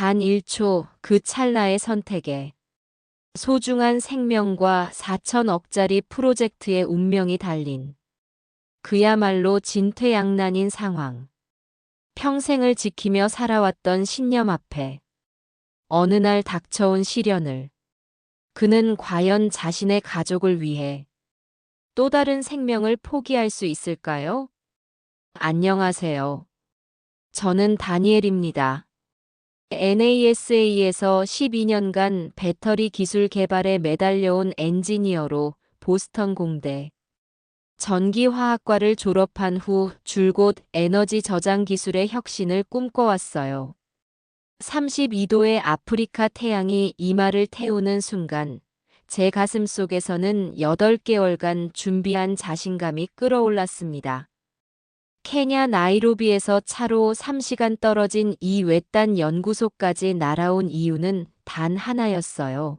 단 1초 그 찰나의 선택에 소중한 생명과 4천억짜리 프로젝트의 운명이 달린 그야말로 진퇴양난인 상황. 평생을 지키며 살아왔던 신념 앞에 어느 날 닥쳐온 시련을 그는 과연 자신의 가족을 위해 또 다른 생명을 포기할 수 있을까요? 안녕하세요. 저는 다니엘입니다. NASA에서 12년간 배터리 기술 개발에 매달려온 엔지니어로 보스턴 공대 전기화학과를 졸업한 후 줄곧 에너지 저장 기술의 혁신을 꿈꿔왔어요. 32도의 아프리카 태양이 이마를 태우는 순간 제 가슴 속에서는 8개월간 준비한 자신감이 끓어올랐습니다. 케냐 나이로비에서 차로 3시간 떨어진 이 외딴 연구소까지 날아온 이유는 단 하나였어요.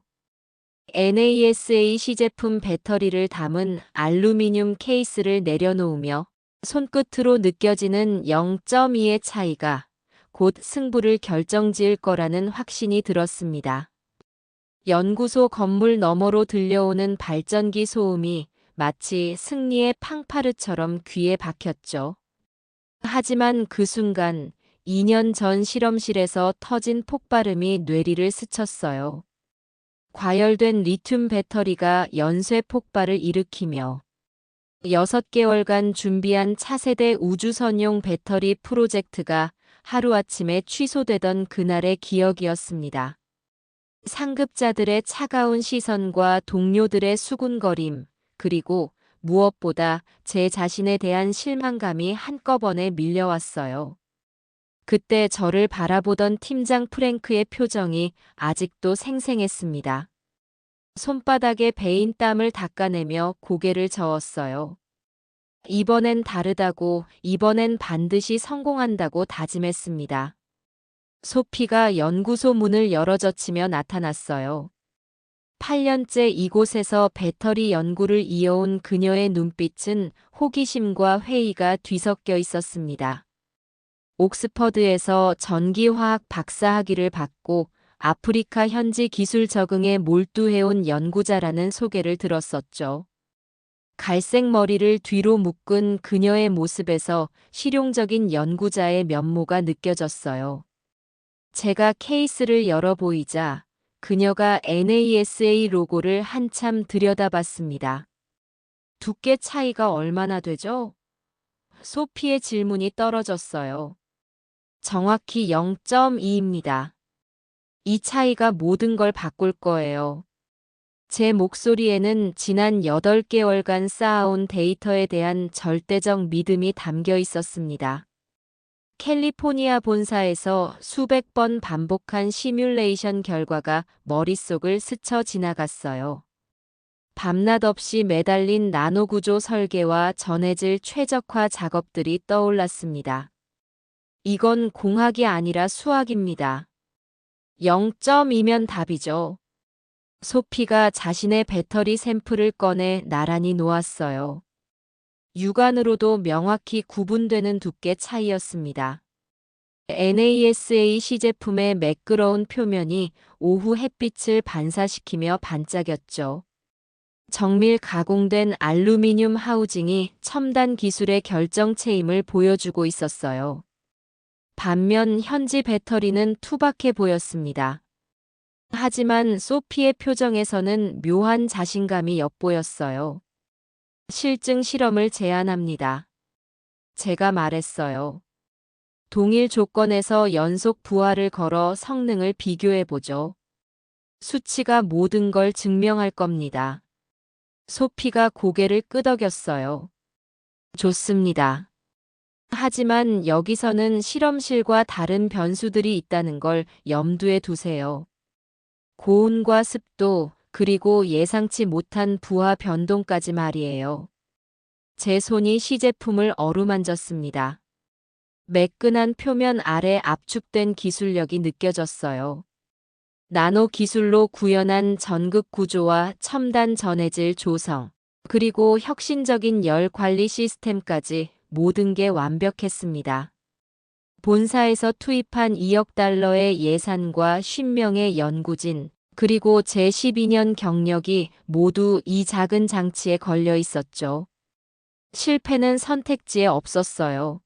NASA 시제품 배터리를 담은 알루미늄 케이스를 내려놓으며 손끝으로 느껴지는 0.2의 차이가 곧 승부를 결정지을 거라는 확신이 들었습니다. 연구소 건물 너머로 들려오는 발전기 소음이 마치 승리의 팡파르처럼 귀에 박혔죠. 하지만 그 순간 2년 전 실험실에서 터진 폭발음이 뇌리를 스쳤어요. 과열된 리튬 배터리가 연쇄 폭발을 일으키며 6개월간 준비한 차세대 우주선용 배터리 프로젝트가 하루아침에 취소되던 그날의 기억이었습니다. 상급자들의 차가운 시선과 동료들의 수군거림, 그리고 무엇보다 제 자신에 대한 실망감이 한꺼번에 밀려왔어요. 그때 저를 바라보던 팀장 프랭크의 표정이 아직도 생생했습니다. 손바닥에 베인 땀을 닦아내며 고개를 저었어요. 이번엔 다르다고, 이번엔 반드시 성공한다고 다짐했습니다. 소피가 연구소 문을 열어젖히며 나타났어요. 8년째 이곳에서 배터리 연구를 이어온 그녀의 눈빛은 호기심과 회의가 뒤섞여 있었습니다. 옥스퍼드에서 전기화학 박사학위를 받고 아프리카 현지 기술 적응에 몰두해온 연구자라는 소개를 들었었죠. 갈색 머리를 뒤로 묶은 그녀의 모습에서 실용적인 연구자의 면모가 느껴졌어요. 제가 케이스를 열어보이자 그녀가 NASA 로고를 한참 들여다봤습니다. 두께 차이가 얼마나 되죠? 소피의 질문이 떨어졌어요. 정확히 0.2입니다. 이 차이가 모든 걸 바꿀 거예요. 제 목소리에는 지난 8개월간 쌓아온 데이터에 대한 절대적 믿음이 담겨 있었습니다. 캘리포니아 본사에서 수백 번 반복한 시뮬레이션 결과가 머릿속을 스쳐 지나갔어요. 밤낮 없이 매달린 나노 구조 설계와 전해질 최적화 작업들이 떠올랐습니다. 이건 공학이 아니라 수학입니다. 0.2면 답이죠. 소피가 자신의 배터리 샘플을 꺼내 나란히 놓았어요. 육안으로도 명확히 구분되는 두께 차이였습니다. NASA 시제품의 매끄러운 표면이 오후 햇빛을 반사시키며 반짝였죠. 정밀 가공된 알루미늄 하우징이 첨단 기술의 결정체임을 보여주고 있었어요. 반면 현지 배터리는 투박해 보였습니다. 하지만 소피의 표정에서는 묘한 자신감이 엿보였어요. 실증 실험을 제안합니다. 제가 말했어요. 동일 조건에서 연속 부하를 걸어 성능을 비교해보죠. 수치가 모든 걸 증명할 겁니다. 소피가 고개를 끄덕였어요. 좋습니다. 하지만 여기서는 실험실과 다른 변수들이 있다는 걸 염두에 두세요. 고온과 습도, 그리고 예상치 못한 부하 변동까지 말이에요. 제 손이 시제품을 어루만졌습니다. 매끈한 표면 아래 압축된 기술력이 느껴졌어요. 나노 기술로 구현한 전극 구조와 첨단 전해질 조성, 그리고 혁신적인 열 관리 시스템까지 모든 게 완벽했습니다. 본사에서 투입한 2억 달러의 예산과 50명의 연구진, 그리고 제 12년 경력이 모두 이 작은 장치에 걸려 있었죠. 실패는 선택지에 없었어요.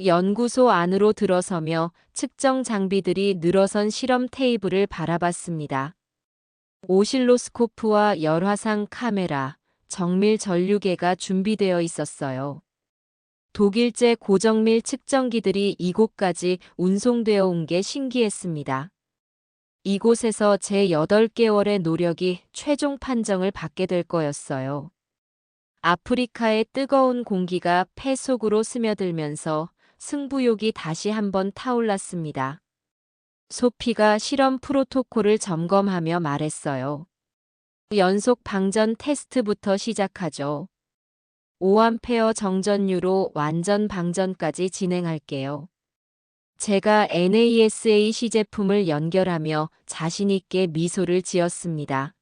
연구소 안으로 들어서며 측정 장비들이 늘어선 실험 테이블을 바라봤습니다. 오실로스코프와 열화상 카메라, 정밀 전류계가 준비되어 있었어요. 독일제 고정밀 측정기들이 이곳까지 운송되어 온 게 신기했습니다. 이곳에서 제 8개월의 노력이 최종 판정을 받게 될 거였어요. 아프리카의 뜨거운 공기가 폐 속으로 스며들면서 승부욕이 다시 한번 타올랐습니다. 소피가 실험 프로토콜을 점검하며 말했어요. 연속 방전 테스트부터 시작하죠. 5A 정전유로 완전 방전까지 진행할게요. 제가 NASA 시제품을 연결하며 자신있게 미소를 지었습니다.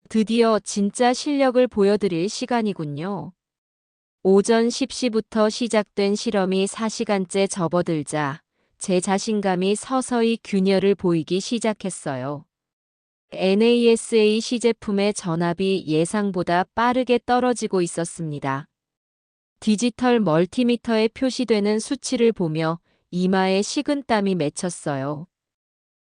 드디어 진짜 실력을 보여드릴 시간이군요. 오전 10시부터 시작된 실험이 4시간째 접어들자 제 자신감이 서서히 균열을 보이기 시작했어요. NASA 시제품의 전압이 예상보다 빠르게 떨어지고 있었습니다. 디지털 멀티미터에 표시되는 수치를 보며 이마에 식은땀이 맺혔어요.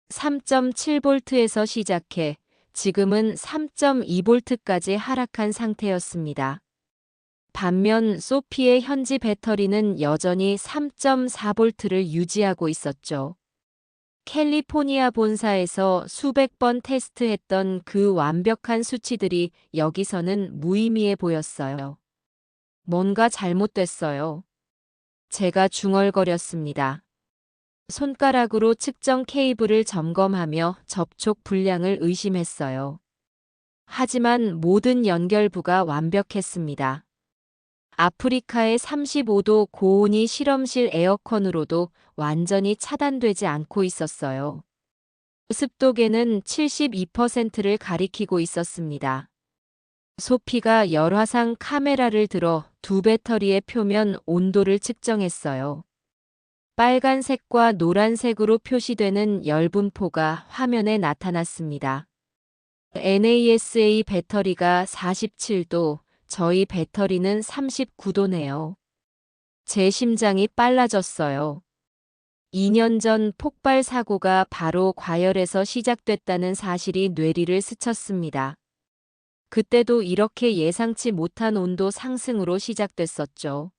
3.7V에서 시작해 지금은 3.2V까지 하락한 상태였습니다. 반면 소피의 현지 배터리는 여전히 3.4V를 유지하고 있었죠. 캘리포니아 본사에서 수백 번 테스트했던 그 완벽한 수치들이 여기서는 무의미해 보였어요. 뭔가 잘못됐어요. 제가 중얼거렸습니다. 손가락으로 측정 케이블을 점검하며 접촉 불량을 의심했어요. 하지만 모든 연결부가 완벽했습니다. 아프리카의 35도 고온이 실험실 에어컨으로도 완전히 차단되지 않고 있었어요. 습도계는 72%를 가리키고 있었습니다. 소피가 열화상 카메라를 들어 두 배터리의 표면 온도를 측정했어요. 빨간색과 노란색으로 표시되는 열분포가 화면에 나타났습니다. NASA 배터리가 47도, 저희 배터리는 39도네요. 제 심장이 빨라졌어요. 2년 전 폭발 사고가 바로 과열에서 시작됐다는 사실이 뇌리를 스쳤습니다. 그때도 이렇게 예상치 못한 온도 상승으로 시작됐었죠.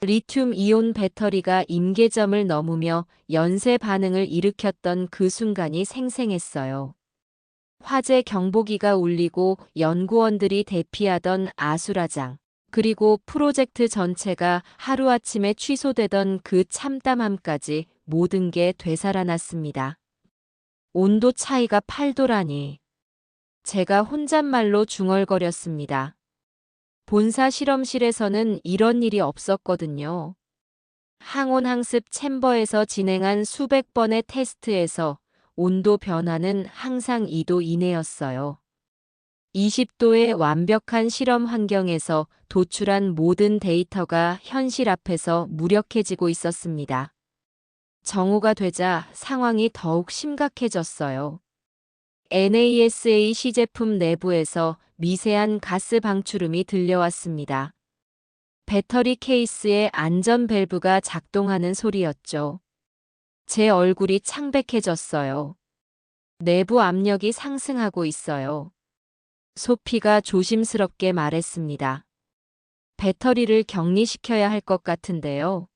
리튬 이온 배터리가 임계점을 넘으며 연쇄 반응을 일으켰던 그 순간이 생생했어요. 화재 경보기가 울리고 연구원들이 대피하던 아수라장, 그리고 프로젝트 전체가 하루아침에 취소되던 그 참담함까지 모든 게 되살아났습니다. 온도 차이가 8도라니. 제가 혼잣말로 중얼거렸습니다. 본사 실험실에서는 이런 일이 없었거든요. 항온항습 챔버에서 진행한 수백 번의 테스트에서 온도 변화는 항상 2도 이내였어요. 20도의 완벽한 실험 환경에서 도출한 모든 데이터가 현실 앞에서 무력해지고 있었습니다. 정오가 되자 상황이 더욱 심각해졌어요. NASA 시제품 내부에서 미세한 가스 방출음이 들려왔습니다. 배터리 케이스의 안전 밸브가 작동하는 소리였죠. 제 얼굴이 창백해졌어요. 내부 압력이 상승하고 있어요. 소피가 조심스럽게 말했습니다. 배터리를 격리시켜야 할 것 같은데요.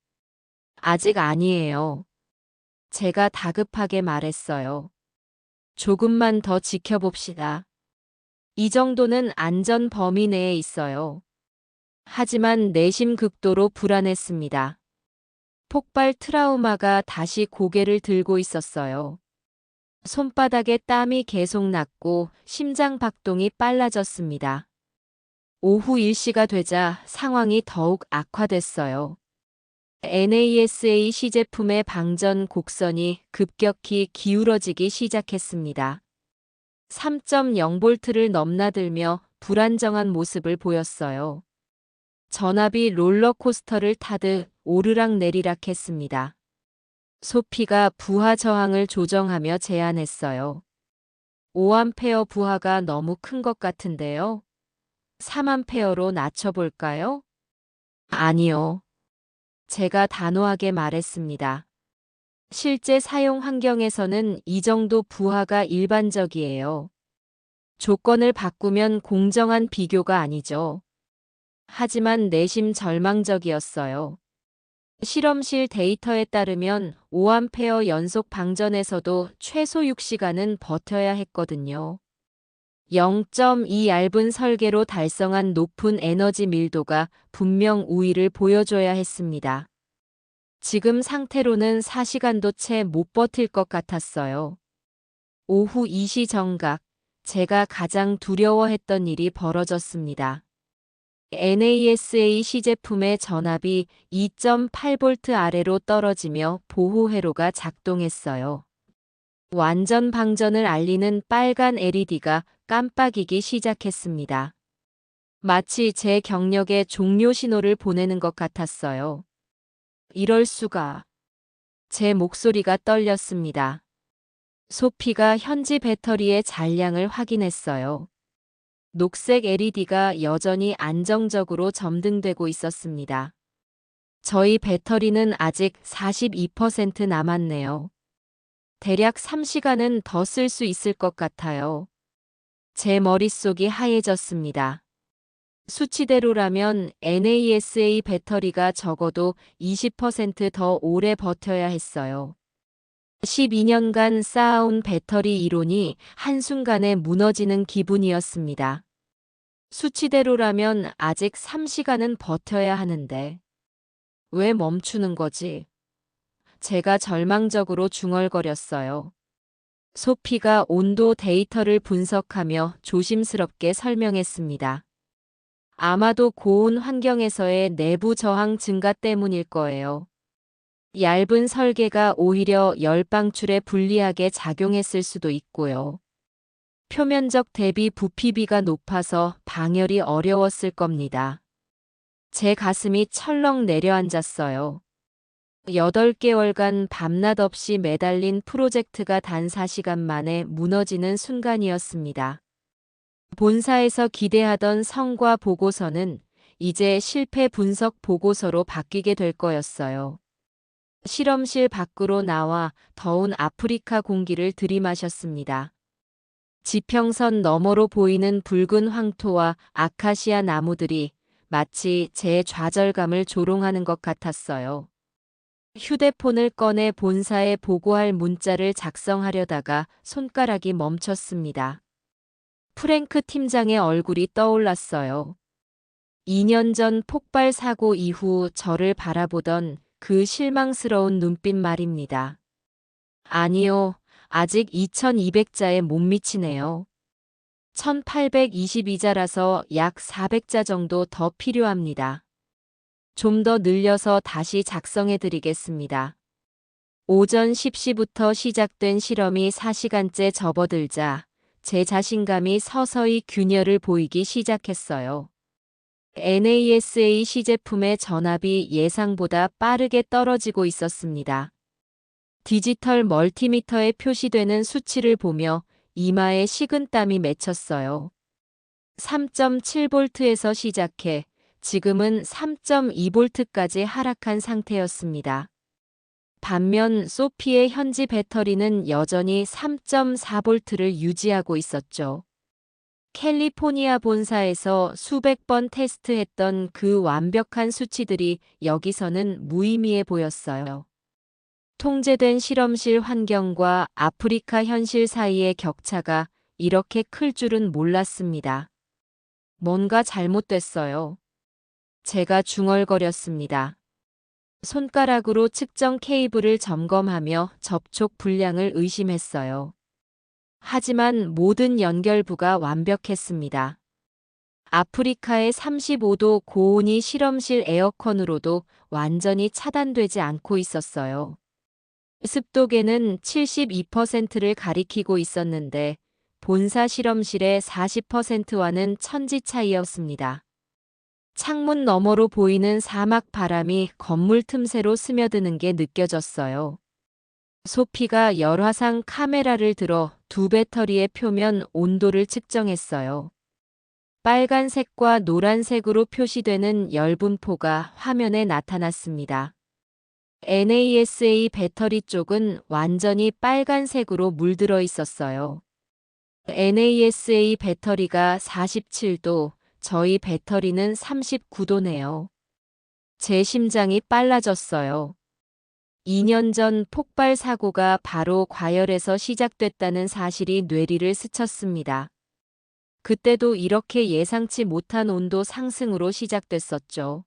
아직 아니에요. 제가 다급하게 말했어요. 조금만 더 지켜봅시다. 이 정도는 안전 범위 내에 있어요. 하지만 내심 극도로 불안했습니다. 폭발 트라우마가 다시 고개를 들고 있었어요. 손바닥에 땀이 계속 났고 심장 박동이 빨라졌습니다. 오후 1시가 되자 상황이 더욱 악화됐어요. NASA 시제품의 방전 곡선이 급격히 기울어지기 시작했습니다. 3.0V를 넘나들며 불안정한 모습을 보였어요. 전압이 롤러코스터를 타듯 오르락내리락 했습니다. 소피가 부하 저항을 조정하며 제안했어요. 5A 부하가 너무 큰 것 같은데요. 3A로 낮춰볼까요? 아니요. 제가 단호하게 말했습니다. 실제 사용 환경에서는 이 정도 부하가 일반적이에요. 조건을 바꾸면 공정한 비교가 아니죠. 하지만 내심 절망적이었어요. 실험실 데이터에 따르면 5A 연속 방전에서도 최소 6시간은 버텨야 했거든요. 0.2 얇은 설계로 달성한 높은 에너지 밀도가 분명 우위를 보여줘야 했습니다. 지금 상태로는 4시간도 채 못 버틸 것 같았어요. 오후 2시 정각, 제가 가장 두려워했던 일이 벌어졌습니다. NASA 시제품의 전압이 2.8V 아래로 떨어지며 보호 회로가 작동했어요. 완전 방전을 알리는 빨간 LED가 깜빡이기 시작했습니다. 마치 제 경력에 종료 신호를 보내는 것 같았어요. 이럴 수가. 제 목소리가 떨렸습니다. 소피가 현지 배터리의 잔량을 확인했어요. 녹색 LED가 여전히 안정적으로 점등되고 있었습니다. 저희 배터리는 아직 42% 남았네요. 대략 3시간은 더 쓸 수 있을 것 같아요. 제 머릿속이 하얘졌습니다. 수치대로라면 NASA 배터리가 적어도 20% 더 오래 버텨야 했어요. 12년간 쌓아온 배터리 이론이 한순간에 무너지는 기분이었습니다. 수치대로라면 아직 3시간은 버텨야 하는데 왜 멈추는 거지? 제가 절망적으로 중얼거렸어요. 소피가 온도 데이터를 분석하며 조심스럽게 설명했습니다. 아마도 고온 환경에서의 내부 저항 증가 때문일 거예요. 얇은 설계가 오히려 열 방출에 불리하게 작용했을 수도 있고요. 표면적 대비 부피비가 높아서 방열이 어려웠을 겁니다. 제 가슴이 철렁 내려앉았어요. 8개월간 밤낮 없이 매달린 프로젝트가 단 4시간 만에 무너지는 순간이었습니다. 본사에서 기대하던 성과 보고서는 이제 실패 분석 보고서로 바뀌게 될 거였어요. 실험실 밖으로 나와 더운 아프리카 공기를 들이마셨습니다. 지평선 너머로 보이는 붉은 황토와 아카시아 나무들이 마치 제 좌절감을 조롱하는 것 같았어요. 휴대폰을 꺼내 본사에 보고할 문자를 작성하려다가 손가락이 멈췄습니다. 프랭크 팀장의 얼굴이 떠올랐어요. 2년 전 폭발 사고 이후 저를 바라보던 그 실망스러운 눈빛 말입니다. 아니요, 아직 2200자에 못 미치네요. 1822자라서 약 400자 정도 더 필요합니다. 좀 더 늘려서 다시 작성해 드리겠습니다. 오전 10시부터 시작된 실험이 4시간째 접어들자 제 자신감이 서서히 균열을 보이기 시작했어요. NASA 시제품의 전압이 예상보다 빠르게 떨어지고 있었습니다. 디지털 멀티미터에 표시되는 수치를 보며 이마에 식은땀이 맺혔어요. 3.7V에서 시작해 지금은 3.2V까지 하락한 상태였습니다. 반면 소피의 현지 배터리는 여전히 3.4V를 유지하고 있었죠. 캘리포니아 본사에서 수백 번 테스트했던 그 완벽한 수치들이 여기서는 무의미해 보였어요. 통제된 실험실 환경과 아프리카 현실 사이의 격차가 이렇게 클 줄은 몰랐습니다. 뭔가 잘못됐어요. 제가 중얼거렸습니다. 손가락으로 측정 케이블을 점검하며 접촉 불량을 의심했어요. 하지만 모든 연결부가 완벽했습니다. 아프리카의 35도 고온이 실험실 에어컨으로도 완전히 차단되지 않고 있었어요. 습도계는 72%를 가리키고 있었는데 본사 실험실의 40%와는 천지 차이였습니다. 창문 너머로 보이는 사막 바람이 건물 틈새로 스며드는 게 느껴졌어요. 소피가 열화상 카메라를 들어 두 배터리의 표면 온도를 측정했어요. 빨간색과 노란색으로 표시되는 열분포가 화면에 나타났습니다. NASA 배터리 쪽은 완전히 빨간색으로 물들어 있었어요. NASA 배터리가 47도, 저희 배터리는 39도네요. 제 심장이 빨라졌어요. 2년 전 폭발 사고가 바로 과열에서 시작됐다는 사실이 뇌리를 스쳤습니다. 그때도 이렇게 예상치 못한 온도 상승으로 시작됐었죠.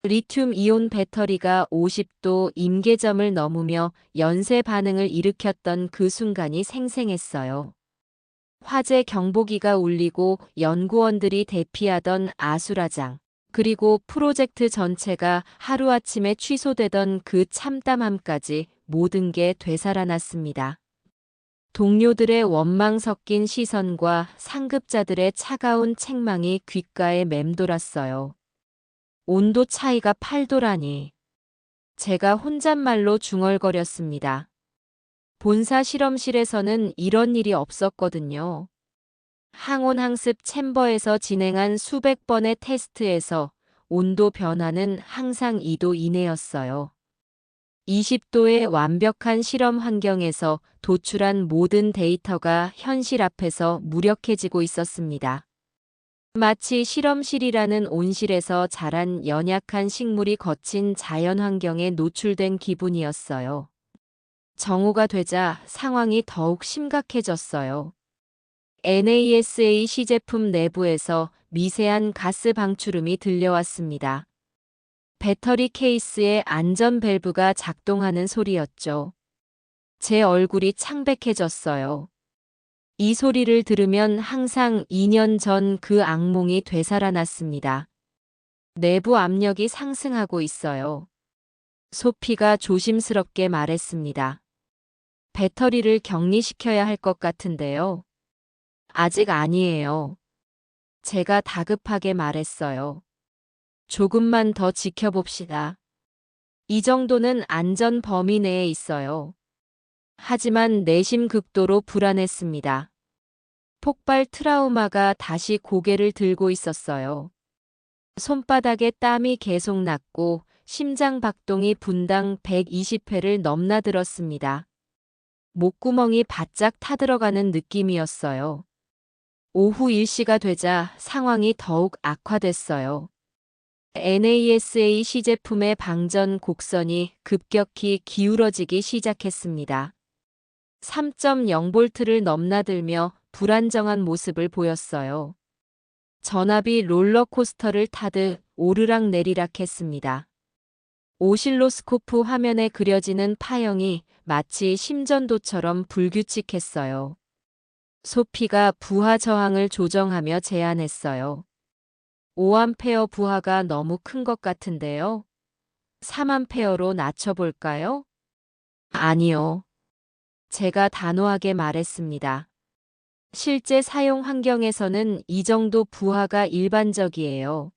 리튬 이온 배터리가 50도 임계점을 넘으며 연쇄 반응을 일으켰던 그 순간이 생생했어요. 화재 경보기가 울리고 연구원들이 대피하던 아수라장, 그리고 프로젝트 전체가 하루아침에 취소되던 그 참담함까지 모든 게 되살아났습니다. 동료들의 원망 섞인 시선과 상급자들의 차가운 책망이 귓가에 맴돌았어요. 온도 차이가 8도라니. 제가 혼잣말로 중얼거렸습니다. 본사 실험실에서는 이런 일이 없었거든요. 항온항습 챔버에서 진행한 수백 번의 테스트에서 온도 변화는 항상 2도 이내였어요. 20도의 완벽한 실험 환경에서 도출한 모든 데이터가 현실 앞에서 무력해지고 있었습니다. 마치 실험실이라는 온실에서 자란 연약한 식물이 거친 자연 환경에 노출된 기분이었어요. 정오가 되자 상황이 더욱 심각해졌어요. NASA 시제품 내부에서 미세한 가스 방출음이 들려왔습니다. 배터리 케이스의 안전 밸브가 작동하는 소리였죠. 제 얼굴이 창백해졌어요. 이 소리를 들으면 항상 2년 전 그 악몽이 되살아났습니다. 내부 압력이 상승하고 있어요. 소피가 조심스럽게 말했습니다. 배터리를 격리시켜야 할 것 같은데요. 아직 아니에요. 제가 다급하게 말했어요. 조금만 더 지켜봅시다. 이 정도는 안전 범위 내에 있어요. 하지만 내심 극도로 불안했습니다. 폭발 트라우마가 다시 고개를 들고 있었어요. 손바닥에 땀이 계속 났고 심장 박동이 분당 120회를 넘나들었습니다. 목구멍이 바짝 타들어가는 느낌이었어요. 오후 1시가 되자 상황이 더욱 악화됐어요. NASA 시제품의 방전 곡선이 급격히 기울어지기 시작했습니다. 3.0V를 넘나들며 불안정한 모습을 보였어요. 전압이 롤러코스터를 타듯 오르락 내리락 했습니다. 오실로스코프 화면에 그려지는 파형이 마치 심전도처럼 불규칙했어요. 소피가 부하 저항을 조정하며 제안했어요. 5A 부하가 너무 큰 것 같은데요. 3A로 낮춰볼까요? 아니요. 제가 단호하게 말했습니다. 실제 사용 환경에서는 이 정도 부하가 일반적이에요.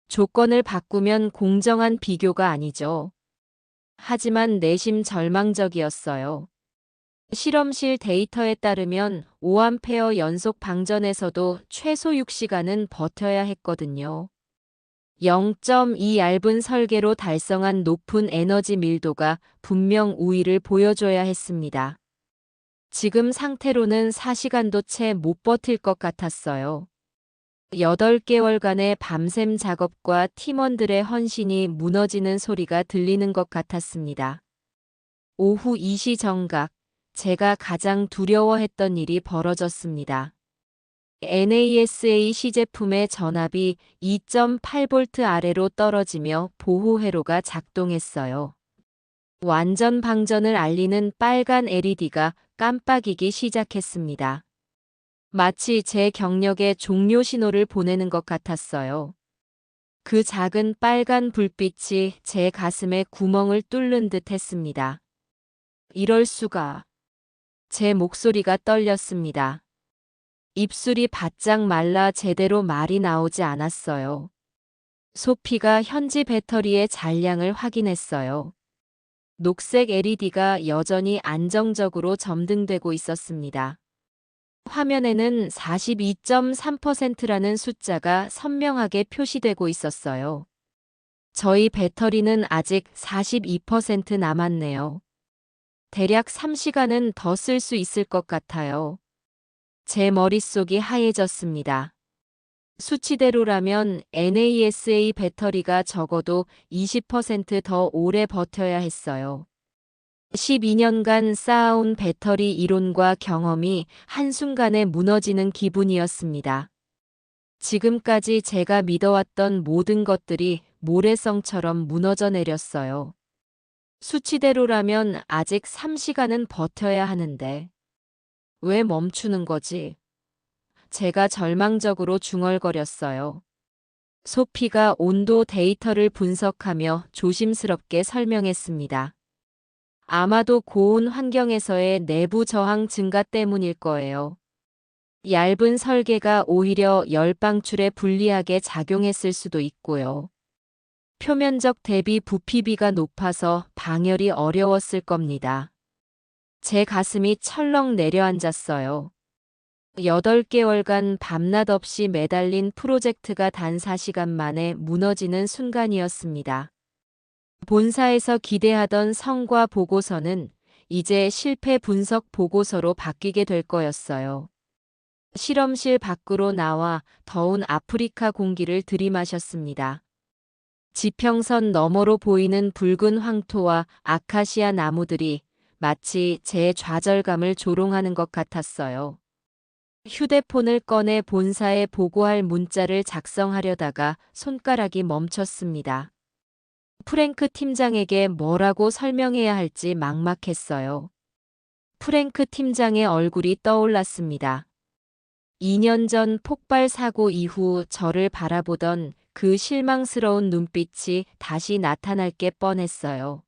조건을 바꾸면 공정한 비교가 아니죠. 하지만 내심 절망적이었어요. 실험실 데이터에 따르면 5A 연속 방전에서도 최소 6시간은 버텨야 했거든요. 0.2 얇은 설계로 달성한 높은 에너지 밀도가 분명 우위를 보여줘야 했습니다. 지금 상태로는 4시간도 채 못 버틸 것 같았어요. 8개월간의 밤샘 작업과 팀원들의 헌신이 무너지는 소리가 들리는 것 같았습니다. 오후 2시 정각, 제가 가장 두려워했던 일이 벌어졌습니다. NASA 시제품의 전압이 2.8V 아래로 떨어지며 보호 회로가 작동했어요. 완전 방전을 알리는 빨간 LED가 깜빡이기 시작했습니다. 마치 제 경력에 종료 신호를 보내는 것 같았어요. 그 작은 빨간 불빛이 제 가슴에 구멍을 뚫는 듯 했습니다. 이럴 수가. 제 목소리가 떨렸습니다. 입술이 바짝 말라 제대로 말이 나오지 않았어요. 소피가 현지 배터리의 잔량을 확인했어요. 녹색 LED가 여전히 안정적으로 점등되고 있었습니다. 화면에는 42.3%라는 숫자가 선명하게 표시되고 있었어요. 저희 배터리는 아직 42% 남았네요. 대략 3시간은 더 쓸 수 있을 것 같아요. 제 머릿속이 하얘졌습니다. 수치대로라면 NASA 배터리가 적어도 20%더 오래 버텨야 했어요. 12년간 쌓아온 배터리 이론과 경험이 한순간에 무너지는 기분이었습니다. 지금까지 제가 믿어왔던 모든 것들이 모래성처럼 무너져 내렸어요. 수치대로라면 아직 3시간은 버텨야 하는데 왜 멈추는 거지? 제가 절망적으로 중얼거렸어요. 소피가 온도 데이터를 분석하며 조심스럽게 설명했습니다. 아마도 고온 환경에서의 내부 저항 증가 때문일 거예요. 얇은 설계가 오히려 열 방출에 불리하게 작용했을 수도 있고요. 표면적 대비 부피비가 높아서 방열이 어려웠을 겁니다. 제 가슴이 철렁 내려앉았어요. 8개월간 밤낮 없이 매달린 프로젝트가 단 4시간 만에 무너지는 순간이었습니다. 본사에서 기대하던 성과 보고서는 이제 실패 분석 보고서로 바뀌게 될 거였어요. 실험실 밖으로 나와 더운 아프리카 공기를 들이마셨습니다. 지평선 너머로 보이는 붉은 황토와 아카시아 나무들이 마치 제 좌절감을 조롱하는 것 같았어요. 휴대폰을 꺼내 본사에 보고할 문자를 작성하려다가 손가락이 멈췄습니다. 프랭크 팀장에게 뭐라고 설명해야 할지 막막했어요. 프랭크 팀장의 얼굴이 떠올랐습니다. 2년 전 폭발 사고 이후 저를 바라보던 그 실망스러운 눈빛이 다시 나타날 게 뻔했어요.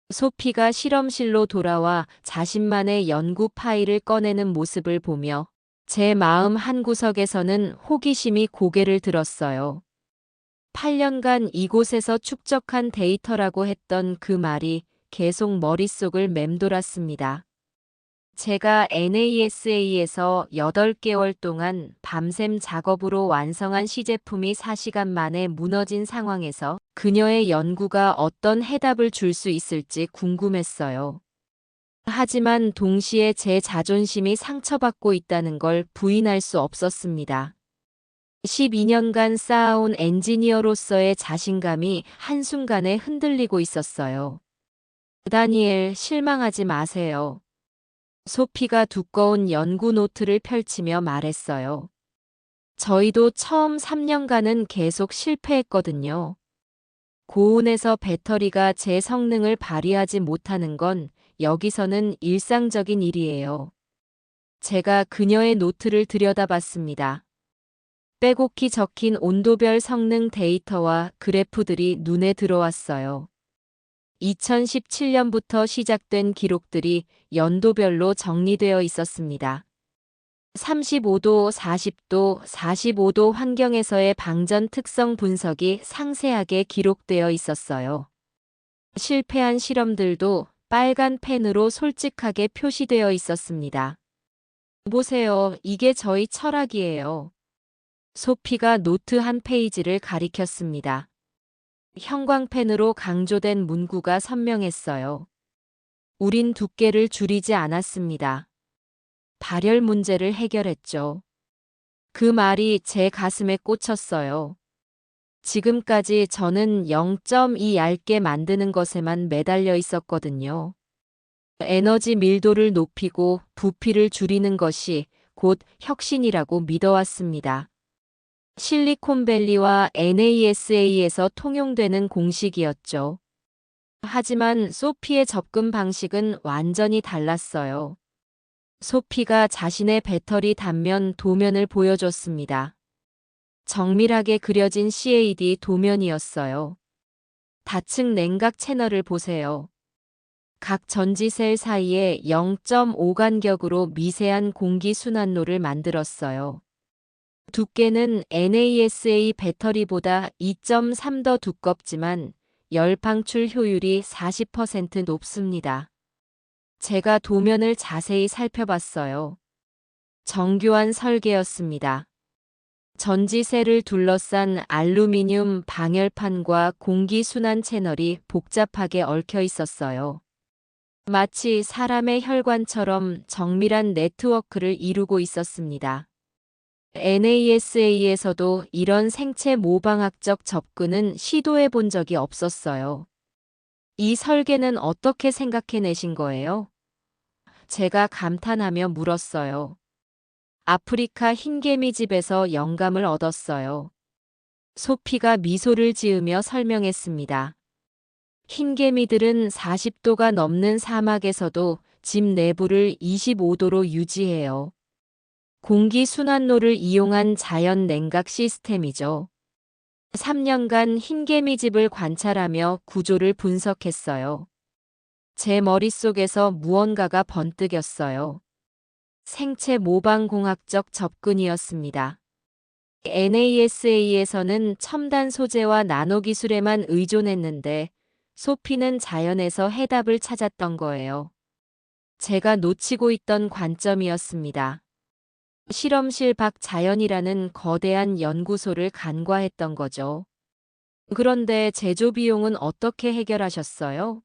소피가 실험실로 돌아와 자신만의 연구 파일을 꺼내는 모습을 보며 제 마음 한구석에서는 호기심이 고개를 들었어요. 8년간 이곳에서 축적한 데이터라고 했던 그 말이 계속 머릿속을 맴돌았습니다. 제가 NASA에서 8개월 동안 밤샘 작업으로 완성한 시제품이 4시간 만에 무너진 상황에서 그녀의 연구가 어떤 해답을 줄 수 있을지 궁금했어요. 하지만 동시에 제 자존심이 상처받고 있다는 걸 부인할 수 없었습니다. 12년간 쌓아온 엔지니어로서의 자신감이 한순간에 흔들리고 있었어요. 다니엘, 실망하지 마세요. 소피가 두꺼운 연구 노트를 펼치며 말했어요. 저희도 처음 3년간은 계속 실패했거든요. 고온에서 배터리가 제 성능을 발휘하지 못하는 건 여기서는 일상적인 일이에요. 제가 그녀의 노트를 들여다봤습니다. 빼곡히 적힌 온도별 성능 데이터와 그래프들이 눈에 들어왔어요. 2017년부터 시작된 기록들이 연도별로 정리되어 있었습니다. 35도, 40도, 45도 환경에서의 방전 특성 분석이 상세하게 기록되어 있었어요. 실패한 실험들도 빨간 펜으로 솔직하게 표시되어 있었습니다. 보세요, 이게 저희 철학이에요. 소피가 노트 한 페이지를 가리켰습니다. 형광펜으로 강조된 문구가 선명했어요. 우린 두께를 줄이지 않았습니다. 발열 문제를 해결했죠. 그 말이 제 가슴에 꽂혔어요. 지금까지 저는 0.2 얇게 만드는 것에만 매달려 있었거든요. 에너지 밀도를 높이고 부피를 줄이는 것이 곧 혁신이라고 믿어왔습니다. 실리콘밸리와 NASA에서 통용되는 공식이었죠. 하지만 소피의 접근 방식은 완전히 달랐어요. 소피가 자신의 배터리 단면 도면을 보여줬습니다. 정밀하게 그려진 CAD 도면이었어요. 다층 냉각 채널을 보세요. 각 전지셀 사이에 0.5 간격으로 미세한 공기 순환로를 만들었어요. 두께는 NASA 배터리보다 2.3 더 두껍지만 열 방출 효율이 40% 높습니다. 제가 도면을 자세히 살펴봤어요. 정교한 설계였습니다. 전지셀을 둘러싼 알루미늄 방열판과 공기순환 채널이 복잡하게 얽혀 있었어요. 마치 사람의 혈관처럼 정밀한 네트워크를 이루고 있었습니다. NASA에서도 이런 생체 모방학적 접근은 시도해 본 적이 없었어요. 이 설계는 어떻게 생각해내신 거예요? 제가 감탄하며 물었어요. 아프리카 흰개미집에서 영감을 얻었어요. 소피가 미소를 지으며 설명했습니다. 흰개미들은 40도가 넘는 사막에서도 집 내부를 25도로 유지해요. 공기순환로를 이용한 자연 냉각 시스템이죠. 3년간 흰개미집을 관찰하며 구조를 분석했어요. 제 머릿속에서 무언가가 번뜩였어요. 생체 모방공학적 접근이었습니다. NASA에서는 첨단 소재와 나노기술에만 의존했는데 소피는 자연에서 해답을 찾았던 거예요. 제가 놓치고 있던 관점이었습니다. 실험실 밖 자연이라는 거대한 연구소를 간과했던 거죠. 그런데 제조 비용은 어떻게 해결하셨어요?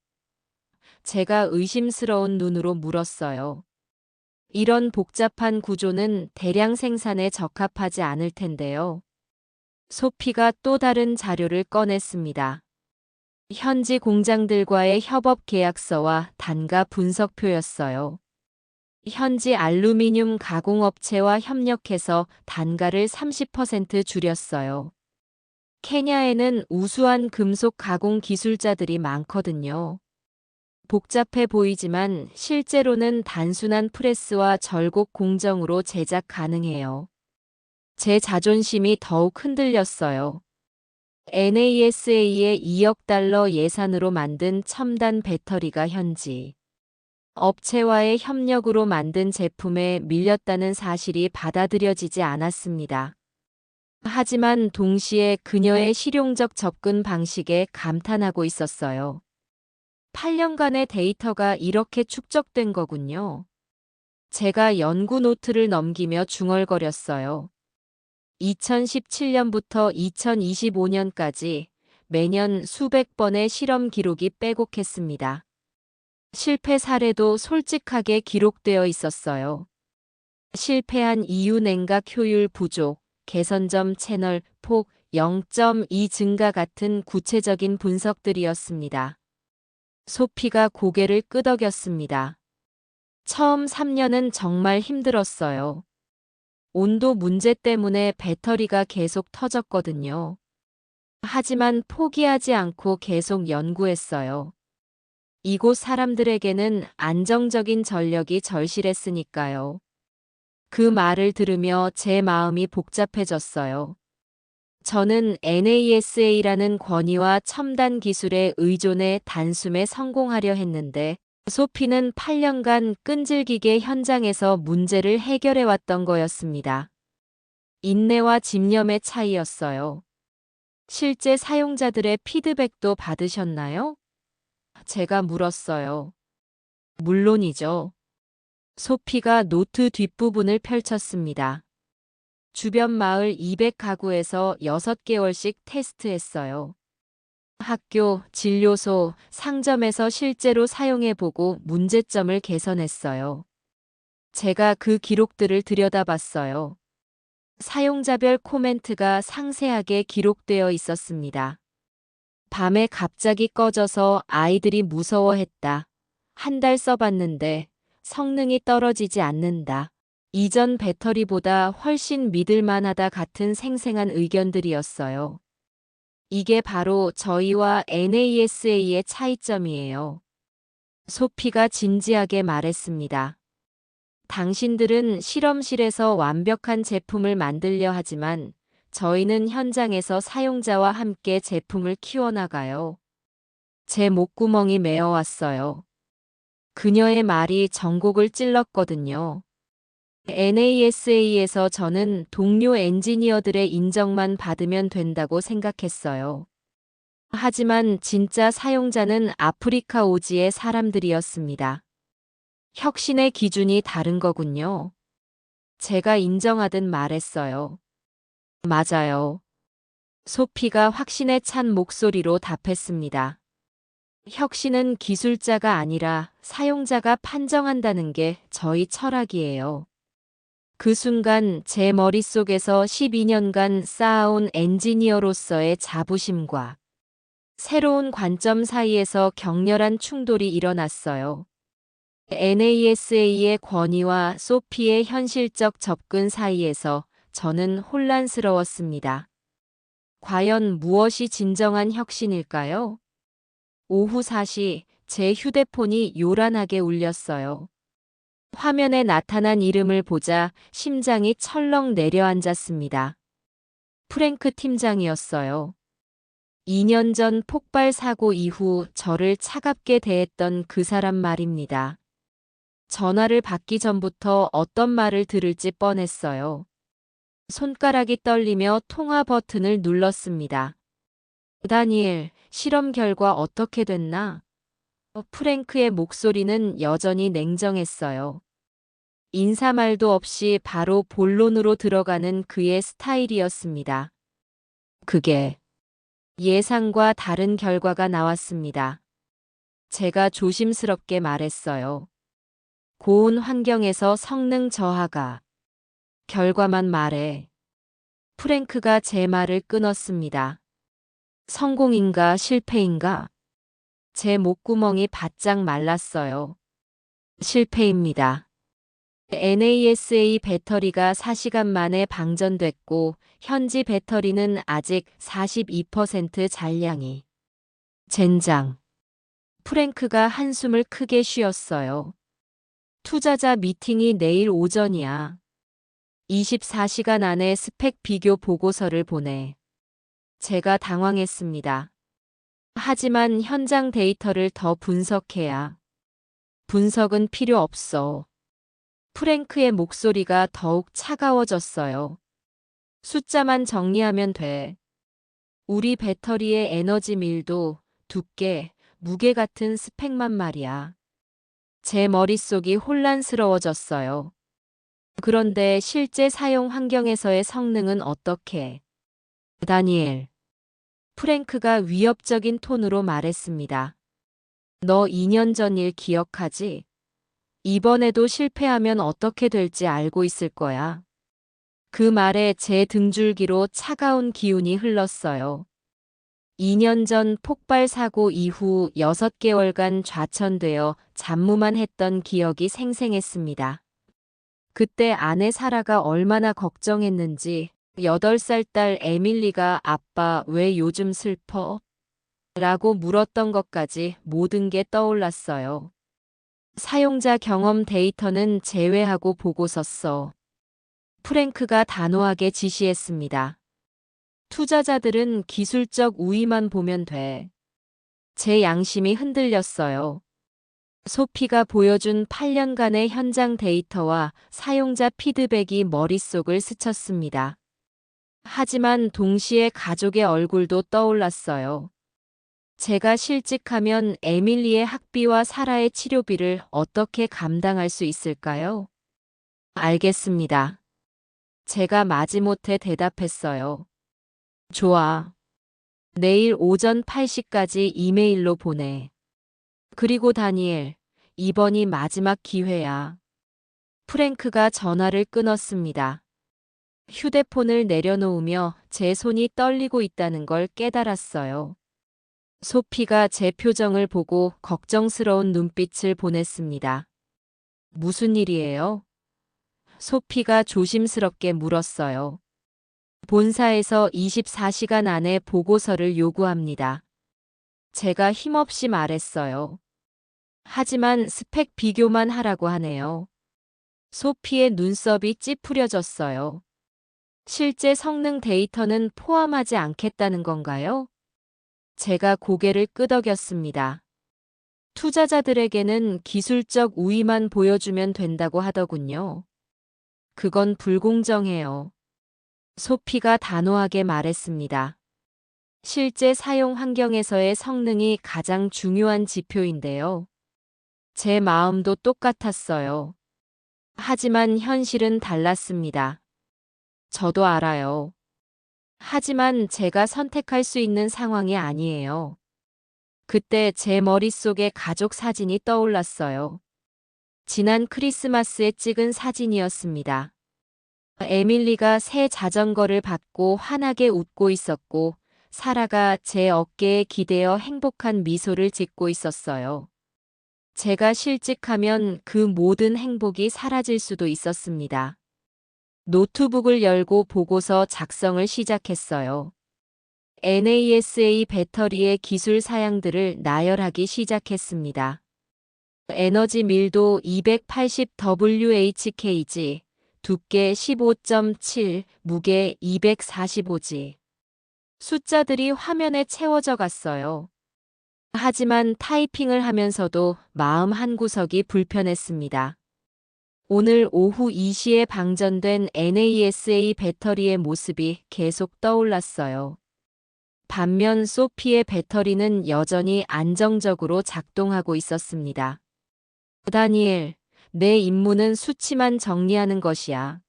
제가 의심스러운 눈으로 물었어요. 이런 복잡한 구조는 대량 생산에 적합하지 않을 텐데요. 소피가 또 다른 자료를 꺼냈습니다. 현지 공장들과의 협업 계약서와 단가 분석표였어요. 현지 알루미늄 가공업체와 협력해서 단가를 30% 줄였어요. 케냐에는 우수한 금속 가공 기술자들이 많거든요. 복잡해 보이지만 실제로는 단순한 프레스와 절곡 공정으로 제작 가능해요. 제 자존심이 더욱 흔들렸어요. NASA의 2억 달러 예산으로 만든 첨단 배터리가 현지 업체와의 협력으로 만든 제품에 밀렸다는 사실이 받아들여지지 않았습니다. 하지만 동시에 그녀의 실용적 접근 방식에 감탄하고 있었어요. 8년간의 데이터가 이렇게 축적된 거군요. 제가 연구 노트를 넘기며 중얼거렸어요. 2017년부터 2025년까지 매년 수백 번의 실험 기록이 빼곡했습니다. 실패 사례도 솔직하게 기록되어 있었어요. 실패한 이유 냉각 효율 부족, 개선점 채널 폭 0.2 증가 같은 구체적인 분석들이었습니다. 소피가 고개를 끄덕였습니다. 처음 3년은 정말 힘들었어요. 온도 문제 때문에 배터리가 계속 터졌거든요. 하지만 포기하지 않고 계속 연구했어요. 이곳 사람들에게는 안정적인 전력이 절실했으니까요. 그 말을 들으며 제 마음이 복잡해졌어요. 저는 NASA라는 권위와 첨단 기술에 의존해 단숨에 성공하려 했는데 소피는 8년간 끈질기게 현장에서 문제를 해결해왔던 거였습니다. 인내와 집념의 차이였어요. 실제 사용자들의 피드백도 받으셨나요? 제가 물었어요. 물론이죠. 소피가 노트 뒷부분을 펼쳤습니다. 주변 마을 200가구에서 6개월씩 테스트했어요. 학교, 진료소, 상점에서 실제로 사용해보고 문제점을 개선했어요. 제가 그 기록들을 들여다봤어요. 사용자별 코멘트가 상세하게 기록되어 있었습니다. 밤에 갑자기 꺼져서 아이들이 무서워했다. 한 달 써봤는데 성능이 떨어지지 않는다. 이전 배터리보다 훨씬 믿을만하다 같은 생생한 의견들이었어요. 이게 바로 저희와 NASA의 차이점이에요. 소피가 진지하게 말했습니다. 당신들은 실험실에서 완벽한 제품을 만들려 하지만 저희는 현장에서 사용자와 함께 제품을 키워나가요. 제 목구멍이 메어왔어요. 그녀의 말이 전곡을 찔렀거든요. NASA에서 저는 동료 엔지니어들의 인정만 받으면 된다고 생각했어요. 하지만 진짜 사용자는 아프리카 오지의 사람들이었습니다. 혁신의 기준이 다른 거군요. 제가 인정하듯 말했어요. 맞아요. 소피가 확신에 찬 목소리로 답했습니다. 혁신은 기술자가 아니라 사용자가 판정한다는 게 저희 철학이에요. 그 순간 제 머릿속에서 12년간 쌓아온 엔지니어로서의 자부심과 새로운 관점 사이에서 격렬한 충돌이 일어났어요. NASA의 권위와 소피의 현실적 접근 사이에서 저는 혼란스러웠습니다. 과연 무엇이 진정한 혁신일까요? 오후 4시 제 휴대폰이 요란하게 울렸어요. 화면에 나타난 이름을 보자 심장이 철렁 내려앉았습니다. 프랭크 팀장이었어요. 2년 전 폭발 사고 이후 저를 차갑게 대했던 그 사람 말입니다. 전화를 받기 전부터 어떤 말을 들을지 뻔했어요. 손가락이 떨리며 통화 버튼을 눌렀습니다. 다니엘, 실험 결과 어떻게 됐나? 프랭크의 목소리는 여전히 냉정했어요. 인사말도 없이 바로 본론으로 들어가는 그의 스타일이었습니다. 그게 예상과 다른 결과가 나왔습니다. 제가 조심스럽게 말했어요. 고온 환경에서 성능 저하가. 결과만 말해. 프랭크가 제 말을 끊었습니다. 성공인가 실패인가? 제 목구멍이 바짝 말랐어요. 실패입니다. NASA 배터리가 4시간 만에 방전됐고 현지 배터리는 아직 42% 잔량이. 젠장. 프랭크가 한숨을 크게 쉬었어요. 투자자 미팅이 내일 오전이야. 24시간 안에 스펙 비교 보고서를 보내. 제가 당황했습니다. 하지만 현장 데이터를 더 분석해야. 분석은 필요 없어. 프랭크의 목소리가 더욱 차가워졌어요. 숫자만 정리하면 돼. 우리 배터리의 에너지 밀도, 두께, 무게 같은 스펙만 말이야. 제 머릿속이 혼란스러워졌어요. 그런데 실제 사용 환경에서의 성능은 어떻게? 다니엘. 프랭크가 위협적인 톤으로 말했습니다. 너 2년 전 일 기억하지? 이번에도 실패하면 어떻게 될지 알고 있을 거야. 그 말에 제 등줄기로 차가운 기운이 흘렀어요. 2년 전 폭발 사고 이후 6개월간 좌천되어 잠무만 했던 기억이 생생했습니다. 그때 아내 사라가 얼마나 걱정했는지 8살 딸 에밀리가 아빠 왜 요즘 슬퍼? 라고 물었던 것까지 모든 게 떠올랐어요. 사용자 경험 데이터는 제외하고 보고서 써. 프랭크가 단호하게 지시했습니다. 투자자들은 기술적 우위만 보면 돼. 제 양심이 흔들렸어요. 소피가 보여준 8년간의 현장 데이터와 사용자 피드백이 머릿속을 스쳤습니다. 하지만 동시에 가족의 얼굴도 떠올랐어요. 제가 실직하면 에밀리의 학비와 사라의 치료비를 어떻게 감당할 수 있을까요? 알겠습니다. 제가 마지못해 대답했어요. 좋아. 내일 오전 8시까지 이메일로 보내. 그리고 다니엘, 이번이 마지막 기회야. 프랭크가 전화를 끊었습니다. 휴대폰을 내려놓으며 제 손이 떨리고 있다는 걸 깨달았어요. 소피가 제 표정을 보고 걱정스러운 눈빛을 보냈습니다. 무슨 일이에요? 소피가 조심스럽게 물었어요. 본사에서 24시간 안에 보고서를 요구합니다. 제가 힘없이 말했어요. 하지만 스펙 비교만 하라고 하네요. 소피의 눈썹이 찌푸려졌어요. 실제 성능 데이터는 포함하지 않겠다는 건가요? 제가 고개를 끄덕였습니다. 투자자들에게는 기술적 우위만 보여주면 된다고 하더군요. 그건 불공정해요. 소피가 단호하게 말했습니다. 실제 사용 환경에서의 성능이 가장 중요한 지표인데요. 제 마음도 똑같았어요. 하지만 현실은 달랐습니다. 저도 알아요. 하지만 제가 선택할 수 있는 상황이 아니에요. 그때 제 머릿속에 가족 사진이 떠올랐어요. 지난 크리스마스에 찍은 사진이었습니다. 에밀리가 새 자전거를 받고 환하게 웃고 있었고, 사라가 제 어깨에 기대어 행복한 미소를 짓고 있었어요. 제가 실직하면 그 모든 행복이 사라질 수도 있었습니다. 노트북을 열고 보고서 작성을 시작했어요. NASA 배터리의 기술 사양들을 나열하기 시작했습니다. 에너지 밀도 280 WHkg, 두께 15.7, 무게 245g. 숫자들이 화면에 채워져 갔어요. 하지만 타이핑을 하면서도 마음 한구석이 불편했습니다. 오늘 오후 2시에 방전된 NASA 배터리의 모습이 계속 떠올랐어요. 반면 소피의 배터리는 여전히 안정적으로 작동하고 있었습니다. 다니엘, 내 임무는 수치만 정리하는 것이야.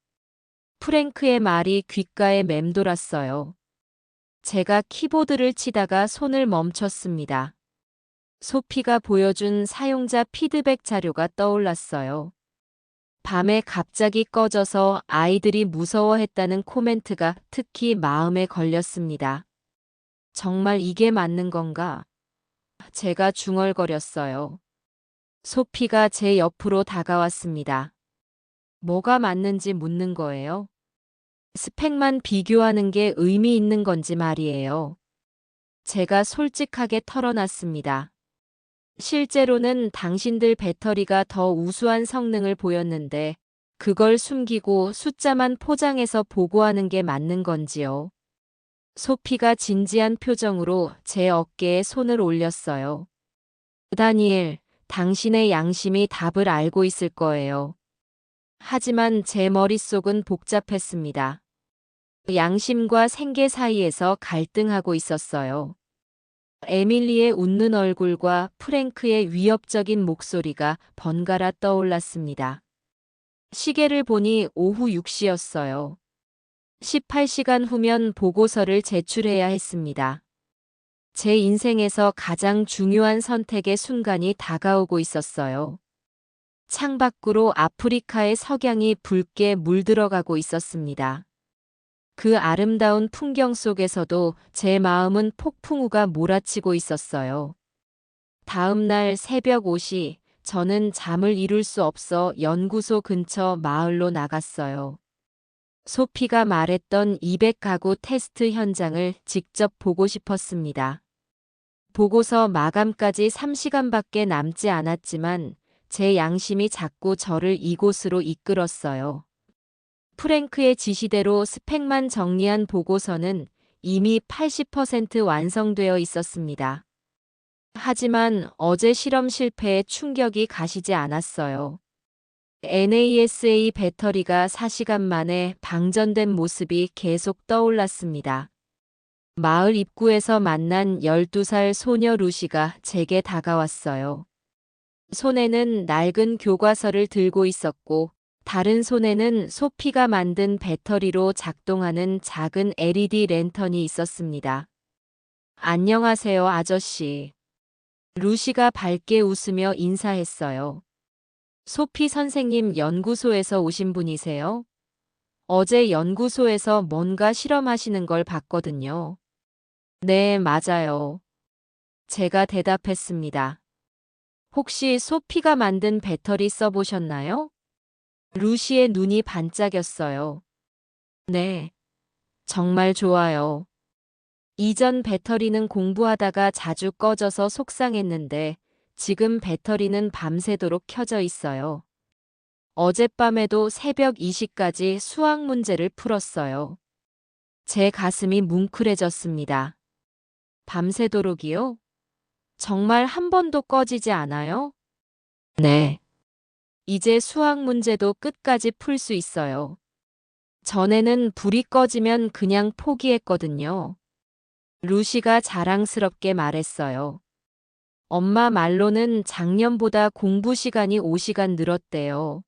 프랭크의 말이 귓가에 맴돌았어요. 제가 키보드를 치다가 손을 멈췄습니다. 소피가 보여준 사용자 피드백 자료가 떠올랐어요. 밤에 갑자기 꺼져서 아이들이 무서워했다는 코멘트가 특히 마음에 걸렸습니다. 정말 이게 맞는 건가? 제가 중얼거렸어요. 소피가 제 옆으로 다가왔습니다. 뭐가 맞는지 묻는 거예요? 스펙만 비교하는 게 의미 있는 건지 말이에요. 제가 솔직하게 털어놨습니다. 실제로는 당신들 배터리가 더 우수한 성능을 보였는데 그걸 숨기고 숫자만 포장해서 보고하는 게 맞는 건지요. 소피가 진지한 표정으로 제 어깨에 손을 올렸어요. 다니엘, 당신의 양심이 답을 알고 있을 거예요. 하지만 제 머릿속은 복잡했습니다. 양심과 생계 사이에서 갈등하고 있었어요. 에밀리의 웃는 얼굴과 프랭크의 위협적인 목소리가 번갈아 떠올랐습니다. 시계를 보니 오후 6시였어요. 18시간 후면 보고서를 제출해야 했습니다. 제 인생에서 가장 중요한 선택의 순간이 다가오고 있었어요. 창밖으로 아프리카의 석양이 붉게 물들어가고 있었습니다. 그 아름다운 풍경 속에서도 제 마음은 폭풍우가 몰아치고 있었어요. 다음 날 새벽 5시, 저는 잠을 이룰 수 없어 연구소 근처 마을로 나갔어요. 소피가 말했던 200가구 테스트 현장을 직접 보고 싶었습니다. 보고서 마감까지 3시간밖에 남지 않았지만 제 양심이 자꾸 저를 이곳으로 이끌었어요. 프랭크의 지시대로 스펙만 정리한 보고서는 이미 80% 완성되어 있었습니다. 하지만 어제 실험 실패에 충격이 가시지 않았어요. NASA 배터리가 4시간 만에 방전된 모습이 계속 떠올랐습니다. 마을 입구에서 만난 12살 소녀 루시가 제게 다가왔어요. 손에는 낡은 교과서를 들고 있었고 다른 손에는 소피가 만든 배터리로 작동하는 작은 LED 랜턴이 있었습니다. 안녕하세요, 아저씨. 루시가 밝게 웃으며 인사했어요. 소피 선생님 연구소에서 오신 분이세요? 어제 연구소에서 뭔가 실험하시는 걸 봤거든요. 네, 맞아요. 제가 대답했습니다. 혹시 소피가 만든 배터리 써보셨나요? 루시의 눈이 반짝였어요. 네, 정말 좋아요. 이전 배터리는 공부하다가 자주 꺼져서 속상했는데 지금 배터리는 밤새도록 켜져 있어요. 어젯밤에도 새벽 2시까지 수학 문제를 풀었어요. 제 가슴이 뭉클해졌습니다. 밤새도록이요? 정말 한 번도 꺼지지 않아요? 네. 이제 수학 문제도 끝까지 풀 수 있어요. 전에는 불이 꺼지면 그냥 포기했거든요. 루시가 자랑스럽게 말했어요. 엄마 말로는 작년보다 공부 시간이 5시간 늘었대요.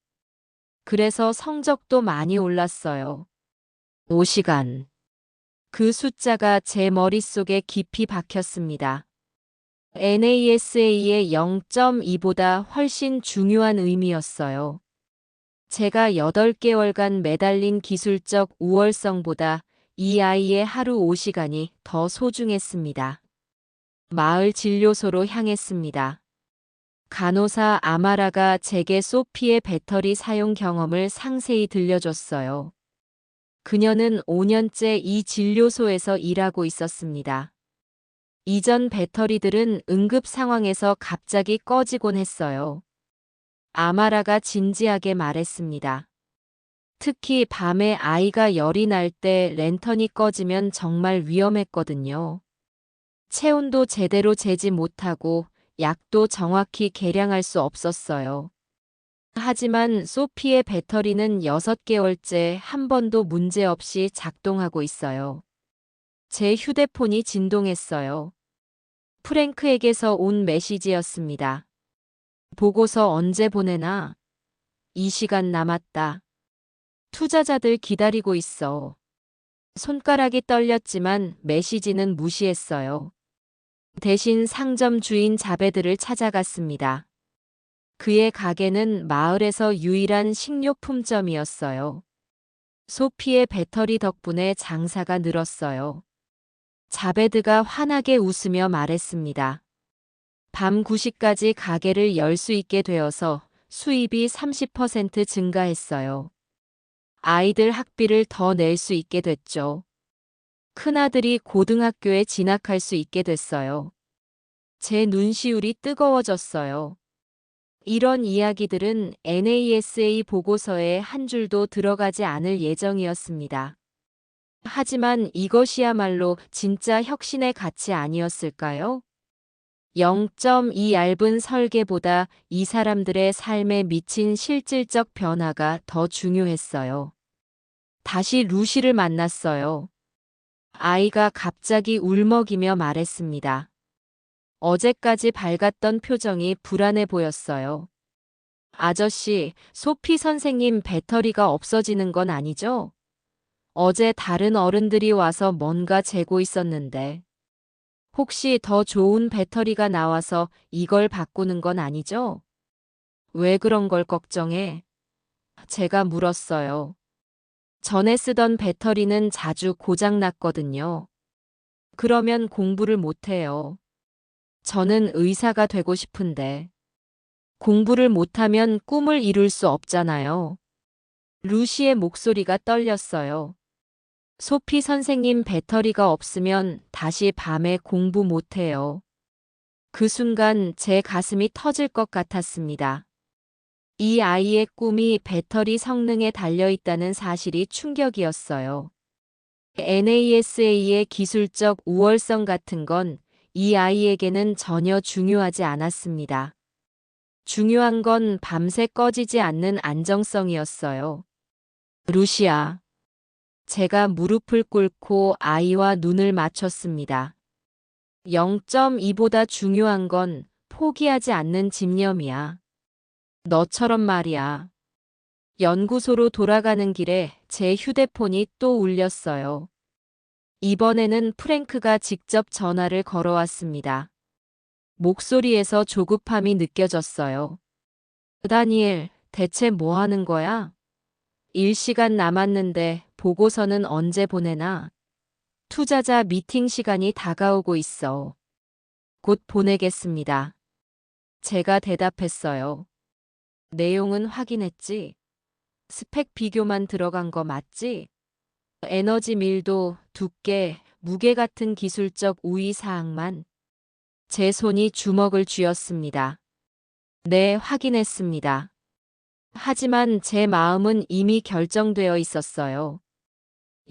그래서 성적도 많이 올랐어요. 5시간. 그 숫자가 제 머릿속에 깊이 박혔습니다. NASA의 0.2보다 훨씬 중요한 의미였어요. 제가 8개월간 매달린 기술적 우월성보다 이 아이의 하루 5시간이 더 소중했습니다. 마을 진료소로 향했습니다. 간호사 아마라가 제게 소피의 배터리 사용 경험을 상세히 들려줬어요. 그녀는 5년째 이 진료소에서 일하고 있었습니다. 이전 배터리들은 응급 상황에서 갑자기 꺼지곤 했어요. 아마라가 진지하게 말했습니다. 특히 밤에 아이가 열이 날 때 랜턴이 꺼지면 정말 위험했거든요. 체온도 제대로 재지 못하고 약도 정확히 계량할 수 없었어요. 하지만 소피의 배터리는 6개월째 한 번도 문제없이 작동하고 있어요. 제 휴대폰이 진동했어요. 프랭크에게서 온 메시지였습니다. 보고서 언제 보내나? 2시간 남았다. 투자자들 기다리고 있어. 손가락이 떨렸지만 메시지는 무시했어요. 대신 상점 주인 자베드를 찾아갔습니다. 그의 가게는 마을에서 유일한 식료품점이었어요. 소피의 배터리 덕분에 장사가 늘었어요. 자베드가 환하게 웃으며 말했습니다. 밤 9시까지 가게를 열 수 있게 되어서 수입이 30% 증가했어요. 아이들 학비를 더 낼 수 있게 됐죠. 큰아들이 고등학교에 진학할 수 있게 됐어요. 제 눈시울이 뜨거워졌어요. 이런 이야기들은 NASA 보고서에 한 줄도 들어가지 않을 예정이었습니다. 하지만 이것이야말로 진짜 혁신의 가치 아니었을까요? 0.2 얇은 설계보다 이 사람들의 삶에 미친 실질적 변화가 더 중요했어요. 다시 루시를 만났어요. 아이가 갑자기 울먹이며 말했습니다. 어제까지 밝았던 표정이 불안해 보였어요. 아저씨, 소피 선생님 배터리가 없어지는 건 아니죠? 어제 다른 어른들이 와서 뭔가 재고 있었는데. 혹시 더 좋은 배터리가 나와서 이걸 바꾸는 건 아니죠? 왜 그런 걸 걱정해? 제가 물었어요. 전에 쓰던 배터리는 자주 고장 났거든요. 그러면 공부를 못해요. 저는 의사가 되고 싶은데. 공부를 못하면 꿈을 이룰 수 없잖아요. 루시의 목소리가 떨렸어요. 소피 선생님 배터리가 없으면 다시 밤에 공부 못해요. 그 순간 제 가슴이 터질 것 같았습니다. 이 아이의 꿈이 배터리 성능에 달려있다는 사실이 충격이었어요. NASA의 기술적 우월성 같은 건 이 아이에게는 전혀 중요하지 않았습니다. 중요한 건 밤새 꺼지지 않는 안정성이었어요. 루시아. 제가 무릎을 꿇고 아이와 눈을 맞췄습니다. 0.2보다 중요한 건 포기하지 않는 집념이야. 너처럼 말이야. 연구소로 돌아가는 길에 제 휴대폰이 또 울렸어요. 이번에는 프랭크가 직접 전화를 걸어왔습니다. 목소리에서 조급함이 느껴졌어요. 다니엘, 대체 뭐 하는 거야? 1시간 남았는데 보고서는 언제 보내나? 투자자 미팅 시간이 다가오고 있어. 곧 보내겠습니다. 제가 대답했어요. 내용은 확인했지? 스펙 비교만 들어간 거 맞지? 에너지 밀도, 두께, 무게 같은 기술적 우위 사항만. 제 손이 주먹을 쥐었습니다. 네, 확인했습니다. 하지만 제 마음은 이미 결정되어 있었어요.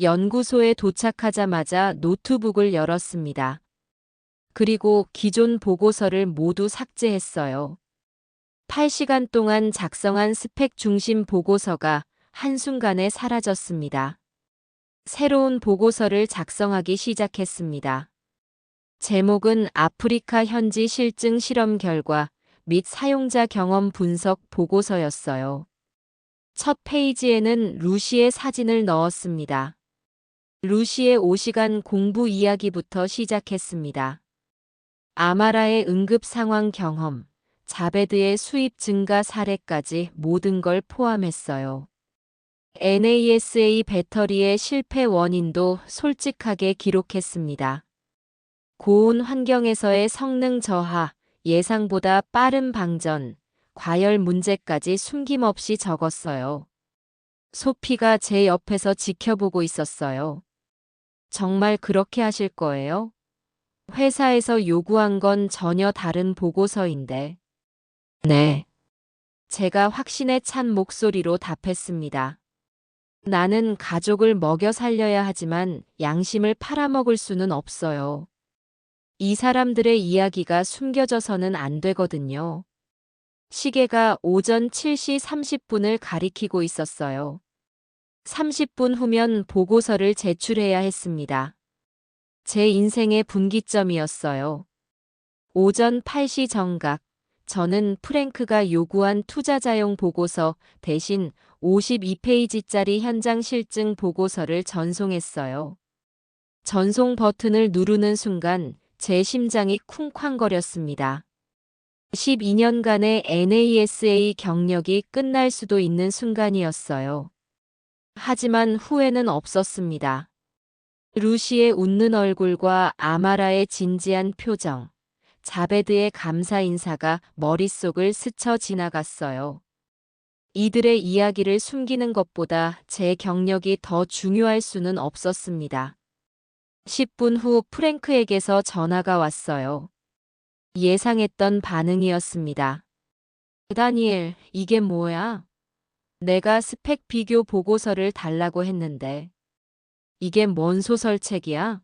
연구소에 도착하자마자 노트북을 열었습니다. 그리고 기존 보고서를 모두 삭제했어요. 8시간 동안 작성한 스펙 중심 보고서가 한순간에 사라졌습니다. 새로운 보고서를 작성하기 시작했습니다. 제목은 아프리카 현지 실증 실험 결과 및 사용자 경험 분석 보고서였어요. 첫 페이지에는 루시의 사진을 넣었습니다. 루시의 5시간 공부 이야기부터 시작했습니다. 아마라의 응급 상황 경험, 자베드의 수입 증가 사례까지 모든 걸 포함했어요. NASA 배터리의 실패 원인도 솔직하게 기록했습니다. 고온 환경에서의 성능 저하, 예상보다 빠른 방전, 과열 문제까지 숨김없이 적었어요. 소피가 제 옆에서 지켜보고 있었어요. 정말 그렇게 하실 거예요? 회사에서 요구한 건 전혀 다른 보고서인데. 네. 제가 확신에 찬 목소리로 답했습니다. 나는 가족을 먹여 살려야 하지만 양심을 팔아먹을 수는 없어요. 이 사람들의 이야기가 숨겨져서는 안 되거든요. 시계가 오전 7시 30분을 가리키고 있었어요. 30분 후면 보고서를 제출해야 했습니다. 제 인생의 분기점이었어요. 오전 8시 정각, 저는 프랭크가 요구한 투자자용 보고서 대신 52페이지짜리 현장 실증 보고서를 전송했어요. 전송 버튼을 누르는 순간 제 심장이 쿵쾅거렸습니다. 12년간의 NASA 경력이 끝날 수도 있는 순간이었어요. 하지만 후회는 없었습니다. 루시의 웃는 얼굴과 아마라의 진지한 표정, 자베드의 감사 인사가 머릿속을 스쳐 지나갔어요. 이들의 이야기를 숨기는 것보다 제 경력이 더 중요할 수는 없었습니다. 10분 후 프랭크에게서 전화가 왔어요. 예상했던 반응이었습니다. 다니엘, 이게 뭐야? 내가 스펙 비교 보고서를 달라고 했는데. 이게 뭔 소설책이야?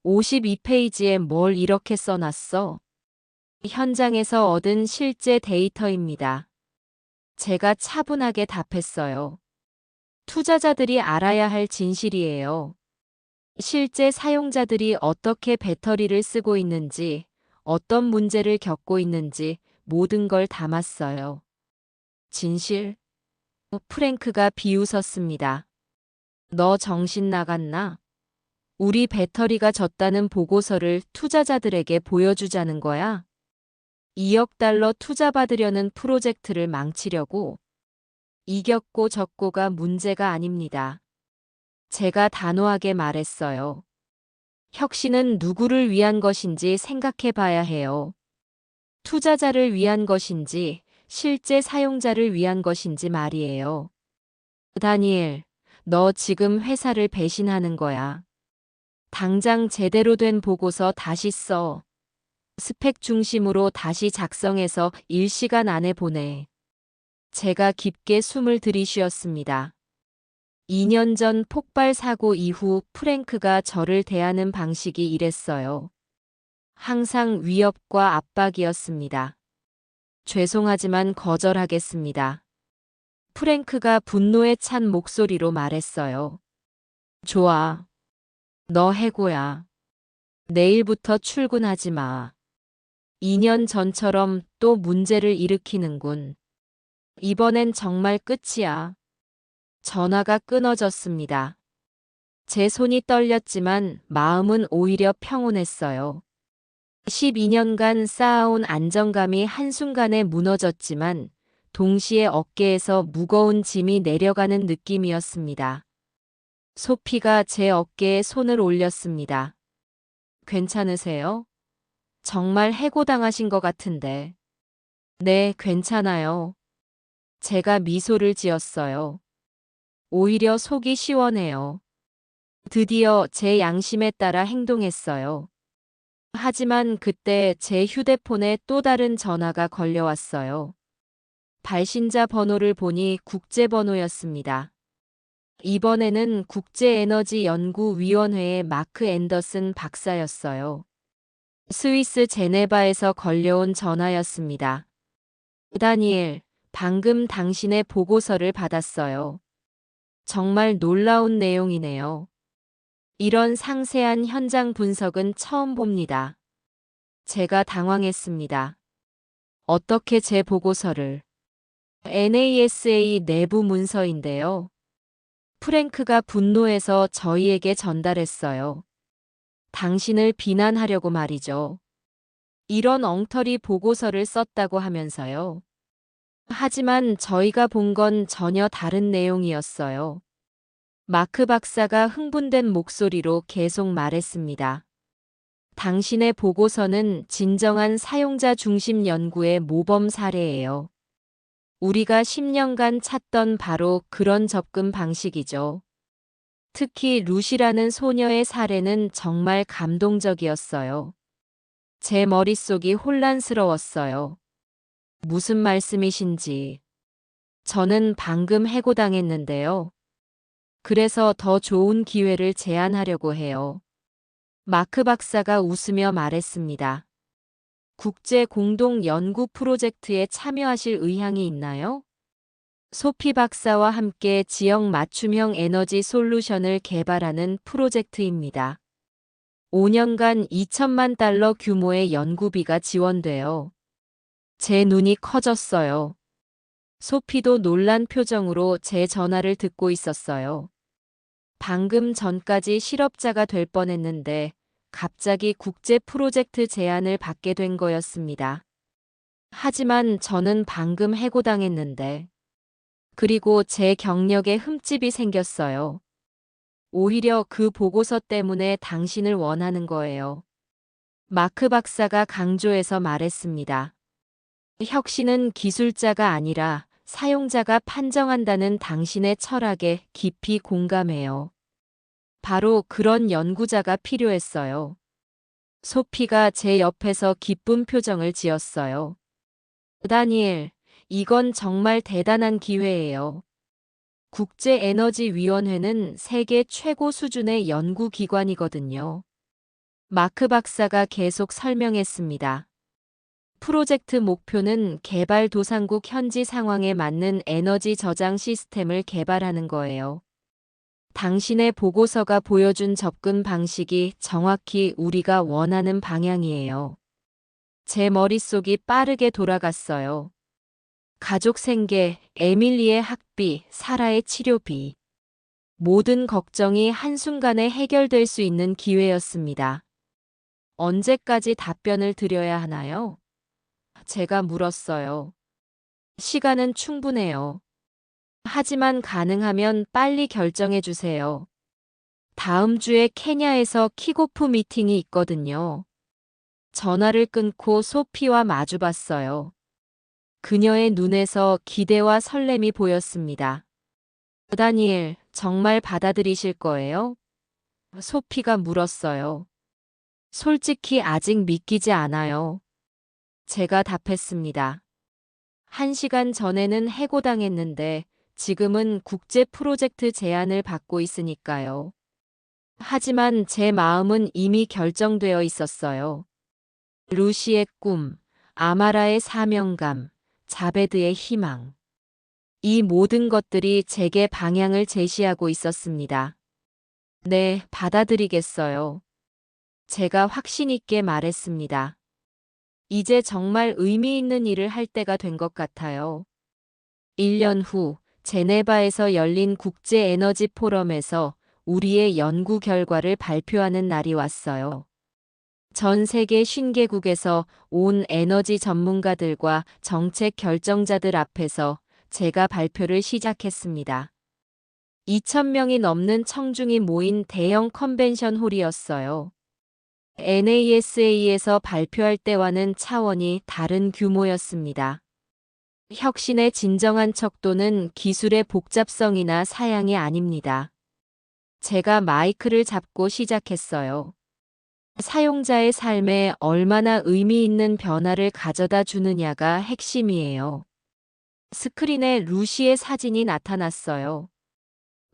52페이지에 뭘 이렇게 써놨어? 현장에서 얻은 실제 데이터입니다. 제가 차분하게 답했어요. 투자자들이 알아야 할 진실이에요. 실제 사용자들이 어떻게 배터리를 쓰고 있는지, 어떤 문제를 겪고 있는지 모든 걸 담았어요. 진실? 프랭크가 비웃었습니다. 너 정신 나갔나? 우리 배터리가 졌다는 보고서를 투자자들에게 보여주자는 거야? 2억 달러 투자받으려는 프로젝트를 망치려고? 이겼고 졌고가 문제가 아닙니다. 제가 단호하게 말했어요. 혁신은 누구를 위한 것인지 생각해 봐야 해요. 투자자를 위한 것인지 실제 사용자를 위한 것인지 말이에요. 다니엘, 너 지금 회사를 배신하는 거야. 당장 제대로 된 보고서 다시 써. 스펙 중심으로 다시 작성해서 1시간 안에 보내. 제가 깊게 숨을 들이쉬었습니다. 2년 전 폭발 사고 이후 프랭크가 저를 대하는 방식이 이랬어요. 항상 위협과 압박이었습니다. 죄송하지만 거절하겠습니다. 프랭크가 분노에 찬 목소리로 말했어요. 좋아. 너 해고야. 내일부터 출근하지 마. 2년 전처럼 또 문제를 일으키는군. 이번엔 정말 끝이야. 전화가 끊어졌습니다. 제 손이 떨렸지만 마음은 오히려 평온했어요. 12년간 쌓아온 안정감이 한순간에 무너졌지만 동시에 어깨에서 무거운 짐이 내려가는 느낌이었습니다. 소피가 제 어깨에 손을 올렸습니다. 괜찮으세요? 정말 해고당하신 것 같은데. 네, 괜찮아요. 제가 미소를 지었어요. 오히려 속이 시원해요. 드디어 제 양심에 따라 행동했어요. 하지만 그때 제 휴대폰에 또 다른 전화가 걸려왔어요. 발신자 번호를 보니 국제번호였습니다. 이번에는 국제에너지연구위원회의 마크 앤더슨 박사였어요. 스위스 제네바에서 걸려온 전화였습니다. 다니엘, 방금 당신의 보고서를 받았어요. 정말 놀라운 내용이네요. 이런 상세한 현장 분석은 처음 봅니다. 제가 당황했습니다. 어떻게 제 보고서를? NASA 내부 문서인데요. 프랭크가 분노해서 저희에게 전달했어요. 당신을 비난하려고 말이죠. 이런 엉터리 보고서를 썼다고 하면서요. 하지만 저희가 본 건 전혀 다른 내용이었어요. 마크 박사가 흥분된 목소리로 계속 말했습니다. 당신의 보고서는 진정한 사용자 중심 연구의 모범 사례예요. 우리가 10년간 찾던 바로 그런 접근 방식이죠. 특히 루시라는 소녀의 사례는 정말 감동적이었어요. 제 머릿속이 혼란스러웠어요. 무슨 말씀이신지. 저는 방금 해고당했는데요. 그래서 더 좋은 기회를 제안하려고 해요. 마크 박사가 웃으며 말했습니다. 국제 공동 연구 프로젝트에 참여하실 의향이 있나요? 소피 박사와 함께 지역 맞춤형 에너지 솔루션을 개발하는 프로젝트입니다. 5년간 2천만 달러 규모의 연구비가 지원돼요. 제 눈이 커졌어요. 소피도 놀란 표정으로 제 전화를 듣고 있었어요. 방금 전까지 실업자가 될 뻔했는데 갑자기 국제 프로젝트 제안을 받게 된 거였습니다. 하지만 저는 방금 해고당했는데, 그리고 제 경력에 흠집이 생겼어요. 오히려 그 보고서 때문에 당신을 원하는 거예요. 마크 박사가 강조해서 말했습니다. 혁신은 기술자가 아니라 사용자가 판정한다는 당신의 철학에 깊이 공감해요. 바로 그런 연구자가 필요했어요. 소피가 제 옆에서 기쁜 표정을 지었어요. 다니엘, 이건 정말 대단한 기회예요. 국제에너지위원회는 세계 최고 수준의 연구기관이거든요. 마크 박사가 계속 설명했습니다. 프로젝트 목표는 개발도상국 현지 상황에 맞는 에너지 저장 시스템을 개발하는 거예요. 당신의 보고서가 보여준 접근 방식이 정확히 우리가 원하는 방향이에요. 제 머릿속이 빠르게 돌아갔어요. 가족 생계, 에밀리의 학비, 사라의 치료비. 모든 걱정이 한순간에 해결될 수 있는 기회였습니다. 언제까지 답변을 드려야 하나요? 제가 물었어요. 시간은 충분해요. 하지만 가능하면 빨리 결정해 주세요. 다음 주에 케냐에서 킥오프 미팅이 있거든요. 전화를 끊고 소피와 마주봤어요. 그녀의 눈에서 기대와 설렘이 보였습니다. 다니엘, 정말 받아들이실 거예요? 소피가 물었어요. 솔직히 아직 믿기지 않아요. 제가 답했습니다. 1시간 전에는 해고당했는데 지금은 국제 프로젝트 제안을 받고 있으니까요. 하지만 제 마음은 이미 결정되어 있었어요. 루시의 꿈, 아마라의 사명감, 자베드의 희망. 이 모든 것들이 제게 방향을 제시하고 있었습니다. 네, 받아들이겠어요. 제가 확신 있게 말했습니다. 이제 정말 의미 있는 일을 할 때가 된 것 같아요. 1년 후 제네바에서 열린 국제 에너지 포럼에서 우리의 연구 결과를 발표하는 날이 왔어요. 전 세계 50개국에서 온 에너지 전문가들과 정책 결정자들 앞에서 제가 발표를 시작했습니다. 2,000명이 넘는 청중이 모인 대형 컨벤션 홀이었어요. NASA에서 발표할 때와는 차원이 다른 규모였습니다. 혁신의 진정한 척도는 기술의 복잡성이나 사양이 아닙니다. 제가 마이크를 잡고 시작했어요. 사용자의 삶에 얼마나 의미 있는 변화를 가져다 주느냐가 핵심이에요. 스크린에 루시의 사진이 나타났어요.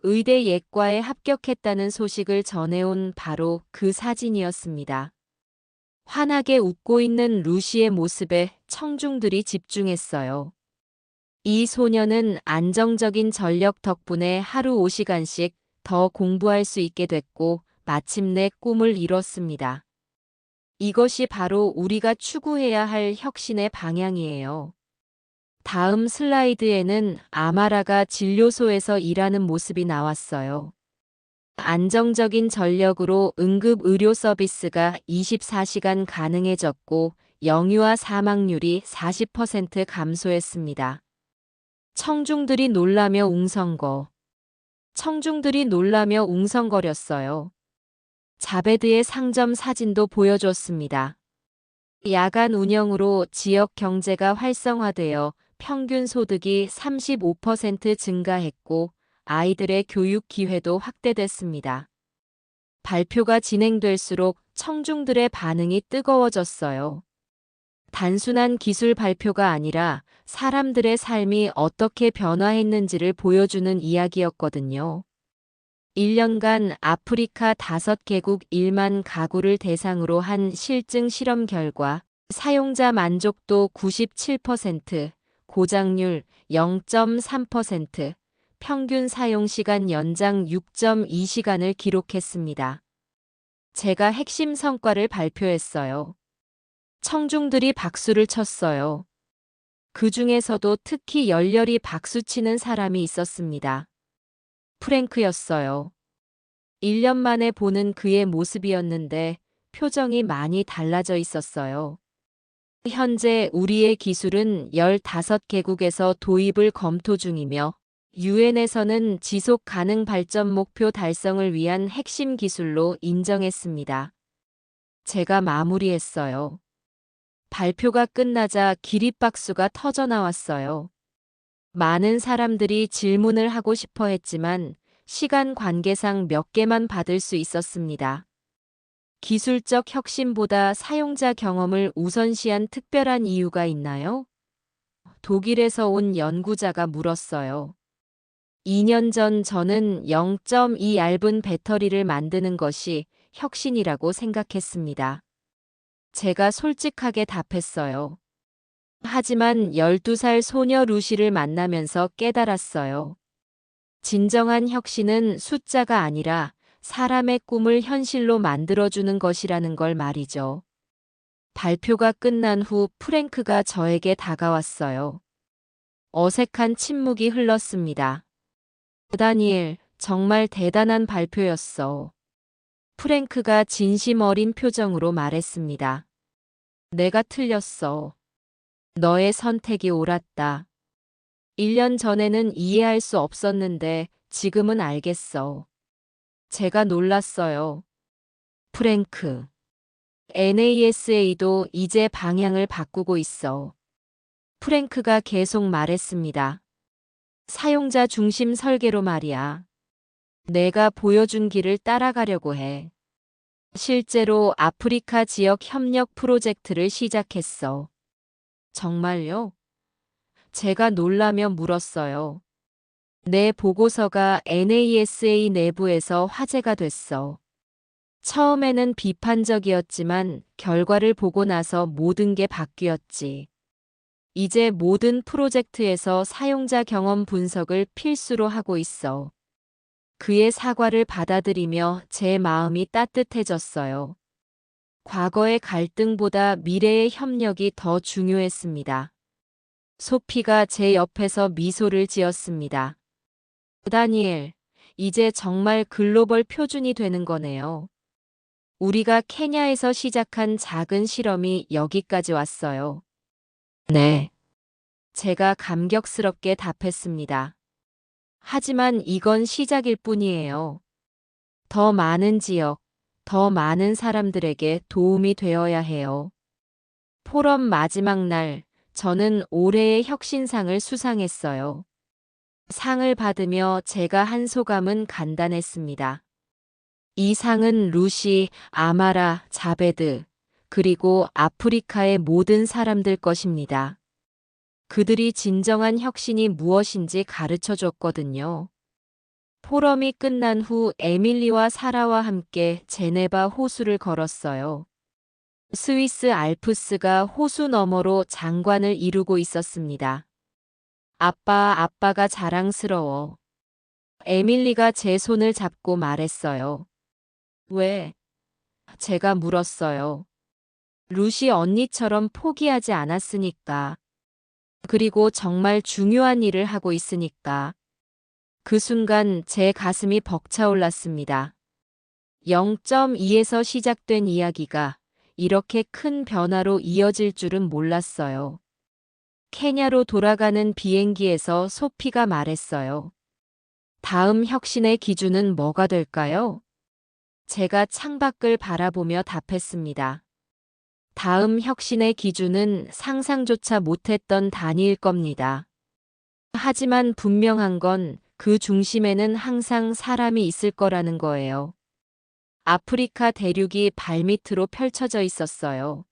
의대 예과에 합격했다는 소식을 전해온 바로 그 사진이었습니다. 환하게 웃고 있는 루시의 모습에 청중들이 집중했어요. 이 소녀는 안정적인 전력 덕분에 하루 5시간씩 더 공부할 수 있게 됐고 마침내 꿈을 이뤘습니다. 이것이 바로 우리가 추구해야 할 혁신의 방향이에요. 다음 슬라이드에는 아마라가 진료소에서 일하는 모습이 나왔어요. 안정적인 전력으로 응급 의료 서비스가 24시간 가능해졌고 영유아 사망률이 40% 감소했습니다. 청중들이 놀라며 웅성거렸어요. 자베드의 상점 사진도 보여줬습니다. 야간 운영으로 지역 경제가 활성화되어 평균 소득이 35% 증가했고 아이들의 교육 기회도 확대됐습니다. 발표가 진행될수록 청중들의 반응이 뜨거워졌어요. 단순한 기술 발표가 아니라 사람들의 삶이 어떻게 변화했는지를 보여주는 이야기였거든요. 1년간 아프리카 5개국 1만 가구를 대상으로 한 실증 실험 결과 사용자 만족도 97%, 고장률 0.3%, 평균 사용시간 연장 6.2시간을 기록했습니다. 제가 핵심 성과를 발표했어요. 청중들이 박수를 쳤어요. 그 중에서도 특히 열렬히 박수치는 사람이 있었습니다. 프랭크였어요. 1년 만에 보는 그의 모습이었는데 표정이 많이 달라져 있었어요. 현재 우리의 기술은 15개국에서 도입을 검토 중이며 유엔에서는 지속 가능 발전 목표 달성을 위한 핵심 기술로 인정했습니다. 제가 마무리했어요. 발표가 끝나자 기립박수가 터져 나왔어요. 많은 사람들이 질문을 하고 싶어 했지만 시간 관계상 몇 개만 받을 수 있었습니다. 기술적 혁신보다 사용자 경험을 우선시한 특별한 이유가 있나요? 독일에서 온 연구자가 물었어요. 2년 전 저는 0.2 얇은 배터리를 만드는 것이 혁신이라고 생각했습니다. 제가 솔직하게 답했어요. 하지만 12살 소녀 루시를 만나면서 깨달았어요. 진정한 혁신은 숫자가 아니라 사람의 꿈을 현실로 만들어주는 것이라는 걸 말이죠. 발표가 끝난 후 프랭크가 저에게 다가왔어요. 어색한 침묵이 흘렀습니다. 다니엘, 정말 대단한 발표였어. 프랭크가 진심 어린 표정으로 말했습니다. 내가 틀렸어. 너의 선택이 옳았다. 1년 전에는 이해할 수 없었는데 지금은 알겠어. 제가 놀랐어요. 프랭크. NASA도 이제 방향을 바꾸고 있어. 프랭크가 계속 말했습니다. 사용자 중심 설계로 말이야. 내가 보여준 길을 따라가려고 해. 실제로 아프리카 지역 협력 프로젝트를 시작했어. 정말요? 제가 놀라며 물었어요. 내 보고서가 NASA 내부에서 화제가 됐어. 처음에는 비판적이었지만 결과를 보고 나서 모든 게 바뀌었지. 이제 모든 프로젝트에서 사용자 경험 분석을 필수로 하고 있어. 그의 사과를 받아들이며 제 마음이 따뜻해졌어요. 과거의 갈등보다 미래의 협력이 더 중요했습니다. 소피가 제 옆에서 미소를 지었습니다. 다니엘, 이제 정말 글로벌 표준이 되는 거네요. 우리가 케냐에서 시작한 작은 실험이 여기까지 왔어요. 네. 제가 감격스럽게 답했습니다. 하지만 이건 시작일 뿐이에요. 더 많은 지역, 더 많은 사람들에게 도움이 되어야 해요. 포럼 마지막 날, 저는 올해의 혁신상을 수상했어요. 상을 받으며 제가 한 소감은 간단했습니다. 이 상은 루시, 아마라, 자베드, 그리고 아프리카의 모든 사람들 것입니다. 그들이 진정한 혁신이 무엇인지 가르쳐 줬거든요. 포럼이 끝난 후 에밀리와 사라와 함께 제네바 호수를 걸었어요. 스위스 알프스가 호수 너머로 장관을 이루고 있었습니다. 아빠가 자랑스러워. 에밀리가 제 손을 잡고 말했어요. 왜? 제가 물었어요. 루시 언니처럼 포기하지 않았으니까. 그리고 정말 중요한 일을 하고 있으니까. 그 순간 제 가슴이 벅차올랐습니다. 0.2에서 시작된 이야기가 이렇게 큰 변화로 이어질 줄은 몰랐어요. 케냐로 돌아가는 비행기에서 소피가 말했어요. 다음 혁신의 기준은 뭐가 될까요? 제가 창밖을 바라보며 답했습니다. 다음 혁신의 기준은 상상조차 못했던 단위일 겁니다. 하지만 분명한 건 그 중심에는 항상 사람이 있을 거라는 거예요. 아프리카 대륙이 발밑으로 펼쳐져 있었어요.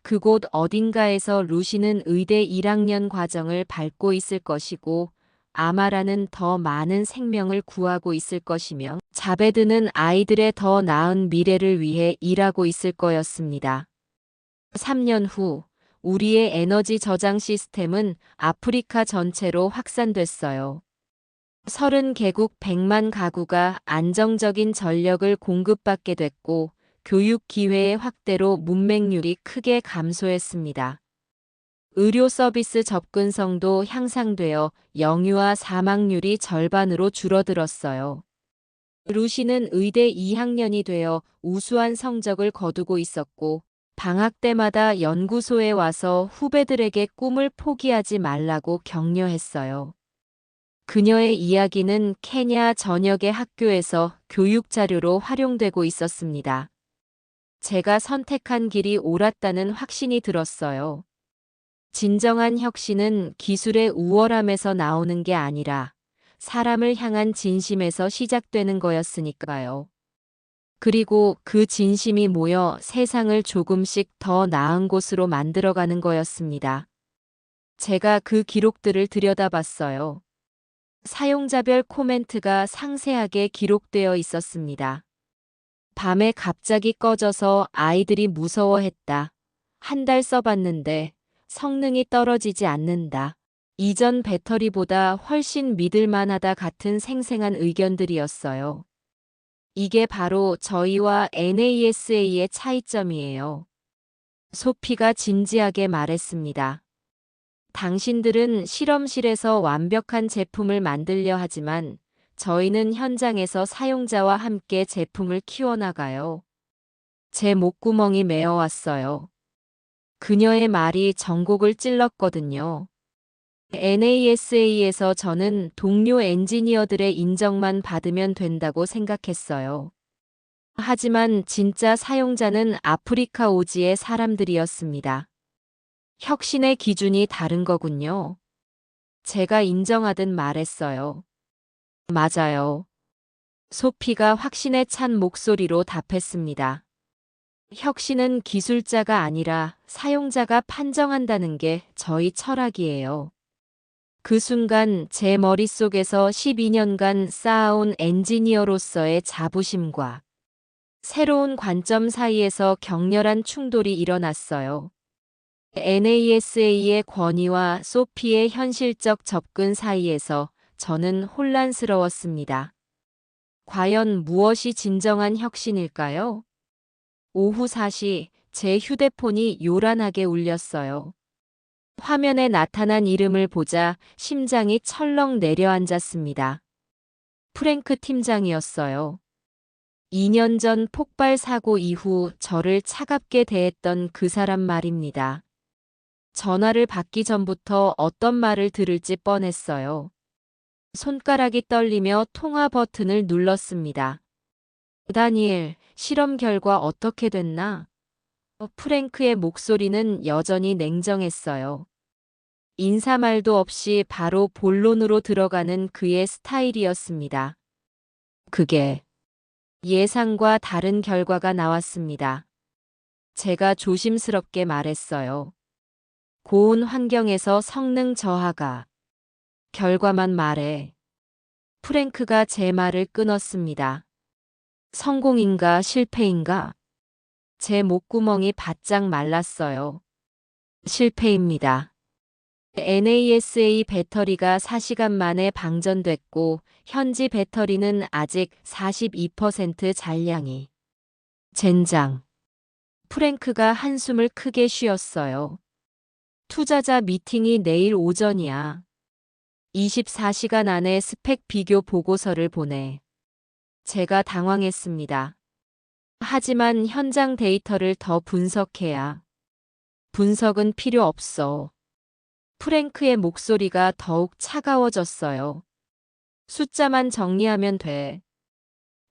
그곳 어딘가에서 루시는 의대 1학년 과정을 밟고 있을 것이고 아마라는 더 많은 생명을 구하고 있을 것이며 자베드는 아이들의 더 나은 미래를 위해 일하고 있을 거였습니다. 3년 후 우리의 에너지 저장 시스템은 아프리카 전체로 확산됐어요. 30개국 100만 가구가 안정적인 전력을 공급받게 됐고 교육 기회의 확대로 문맹률이 크게 감소했습니다. 의료 서비스 접근성도 향상되어 영유아 사망률이 절반으로 줄어들었어요. 루시는 의대 2학년이 되어 우수한 성적을 거두고 있었고 방학 때마다 연구소에 와서 후배들에게 꿈을 포기하지 말라고 격려했어요. 그녀의 이야기는 케냐 전역의 학교에서 교육 자료로 활용되고 있었습니다. 제가 선택한 길이 옳았다는 확신이 들었어요. 진정한 혁신은 기술의 우월함에서 나오는 게 아니라 사람을 향한 진심에서 시작되는 거였으니까요. 그리고 그 진심이 모여 세상을 조금씩 더 나은 곳으로 만들어가는 거였습니다. 제가 그 기록들을 들여다봤어요. 사용자별 코멘트가 상세하게 기록되어 있었습니다. 밤에 갑자기 꺼져서 아이들이 무서워했다. 한 달 써봤는데 성능이 떨어지지 않는다. 이전 배터리보다 훨씬 믿을만하다 같은 생생한 의견들이었어요. 이게 바로 저희와 NASA의 차이점이에요. 소피가 진지하게 말했습니다. 당신들은 실험실에서 완벽한 제품을 만들려 하지만 저희는 현장에서 사용자와 함께 제품을 키워나가요. 제 목구멍이 메어왔어요. 그녀의 말이 전곡을 찔렀거든요. NASA에서 저는 동료 엔지니어들의 인정만 받으면 된다고 생각했어요. 하지만 진짜 사용자는 아프리카 오지의 사람들이었습니다. 혁신의 기준이 다른 거군요. 제가 인정하듯 말했어요. 맞아요. 소피가 확신에 찬 목소리로 답했습니다. 혁신은 기술자가 아니라 사용자가 판정한다는 게 저희 철학이에요. 그 순간 제 머릿속에서 12년간 쌓아온 엔지니어로서의 자부심과 새로운 관점 사이에서 격렬한 충돌이 일어났어요. NASA의 권위와 소피의 현실적 접근 사이에서 저는 혼란스러웠습니다. 과연 무엇이 진정한 혁신일까요? 오후 4시 제 휴대폰이 요란하게 울렸어요. 화면에 나타난 이름을 보자 심장이 철렁 내려앉았습니다. 프랭크 팀장이었어요. 2년 전 폭발 사고 이후 저를 차갑게 대했던 그 사람 말입니다. 전화를 받기 전부터 어떤 말을 들을지 뻔했어요. 손가락이 떨리며 통화 버튼을 눌렀습니다. 다니엘, 실험 결과 어떻게 됐나? 프랭크의 목소리는 여전히 냉정했어요. 인사말도 없이 바로 본론으로 들어가는 그의 스타일이었습니다. 그게 예상과 다른 결과가 나왔습니다. 제가 조심스럽게 말했어요. 고온 환경에서 성능 저하가. 결과만 말해. 프랭크가 제 말을 끊었습니다. 성공인가 실패인가? 제 목구멍이 바짝 말랐어요. 실패입니다. NASA 배터리가 4시간 만에 방전됐고 현지 배터리는 아직 42% 잔량이. 젠장. 프랭크가 한숨을 크게 쉬었어요. 투자자 미팅이 내일 오전이야. 24시간 안에 스펙 비교 보고서를 보내. 제가 당황했습니다. 하지만 현장 데이터를 더 분석해야. 분석은 필요 없어. 프랭크의 목소리가 더욱 차가워졌어요. 숫자만 정리하면 돼.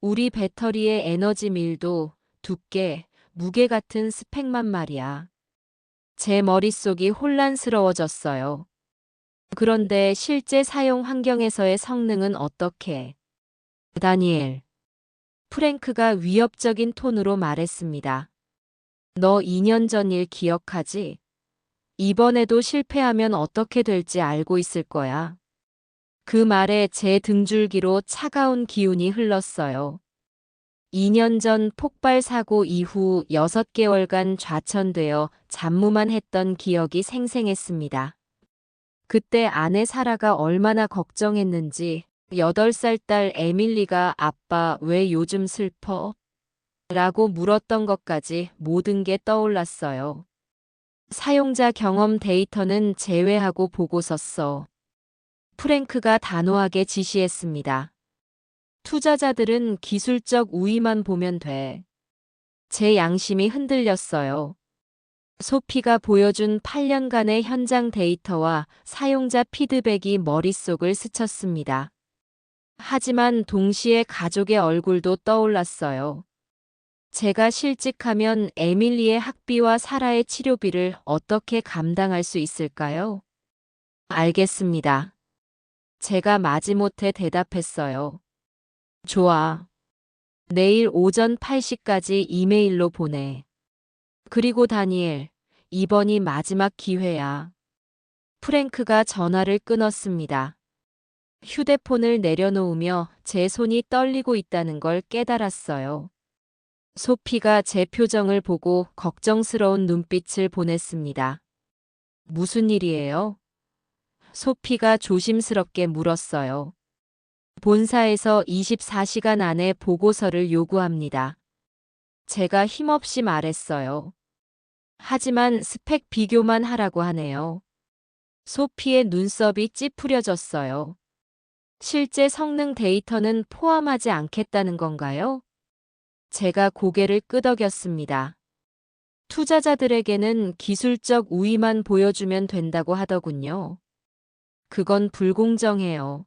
우리 배터리의 에너지 밀도, 두께, 무게 같은 스펙만 말이야. 제 머릿속이 혼란스러워졌어요. 그런데 실제 사용 환경에서의 성능은 어떻게? 다니엘. 프랭크가 위협적인 톤으로 말했습니다. 너 2년 전 일 기억하지? 이번에도 실패하면 어떻게 될지 알고 있을 거야. 그 말에 제 등줄기로 차가운 기운이 흘렀어요. 2년 전 폭발 사고 이후 6개월간 좌천되어 잠무만 했던 기억이 생생했습니다. 그때 아내 사라가 얼마나 걱정했는지 8살 딸 에밀리가 아빠 왜 요즘 슬퍼? 라고 물었던 것까지 모든 게 떠올랐어요. 사용자 경험 데이터는 제외하고 보고서 써. 프랭크가 단호하게 지시했습니다. 투자자들은 기술적 우위만 보면 돼. 제 양심이 흔들렸어요. 소피가 보여준 8년간의 현장 데이터와 사용자 피드백이 머릿속을 스쳤습니다. 하지만 동시에 가족의 얼굴도 떠올랐어요. 제가 실직하면 에밀리의 학비와 사라의 치료비를 어떻게 감당할 수 있을까요? 알겠습니다. 제가 마지못해 대답했어요. 좋아. 내일 오전 8시까지 이메일로 보내. 그리고 다니엘, 이번이 마지막 기회야. 프랭크가 전화를 끊었습니다. 휴대폰을 내려놓으며 제 손이 떨리고 있다는 걸 깨달았어요. 소피가 제 표정을 보고 걱정스러운 눈빛을 보냈습니다. 무슨 일이에요? 소피가 조심스럽게 물었어요. 본사에서 24시간 안에 보고서를 요구합니다. 제가 힘없이 말했어요. 하지만 스펙 비교만 하라고 하네요. 소피의 눈썹이 찌푸려졌어요. 실제 성능 데이터는 포함하지 않겠다는 건가요? 제가 고개를 끄덕였습니다. 투자자들에게는 기술적 우위만 보여주면 된다고 하더군요. 그건 불공정해요.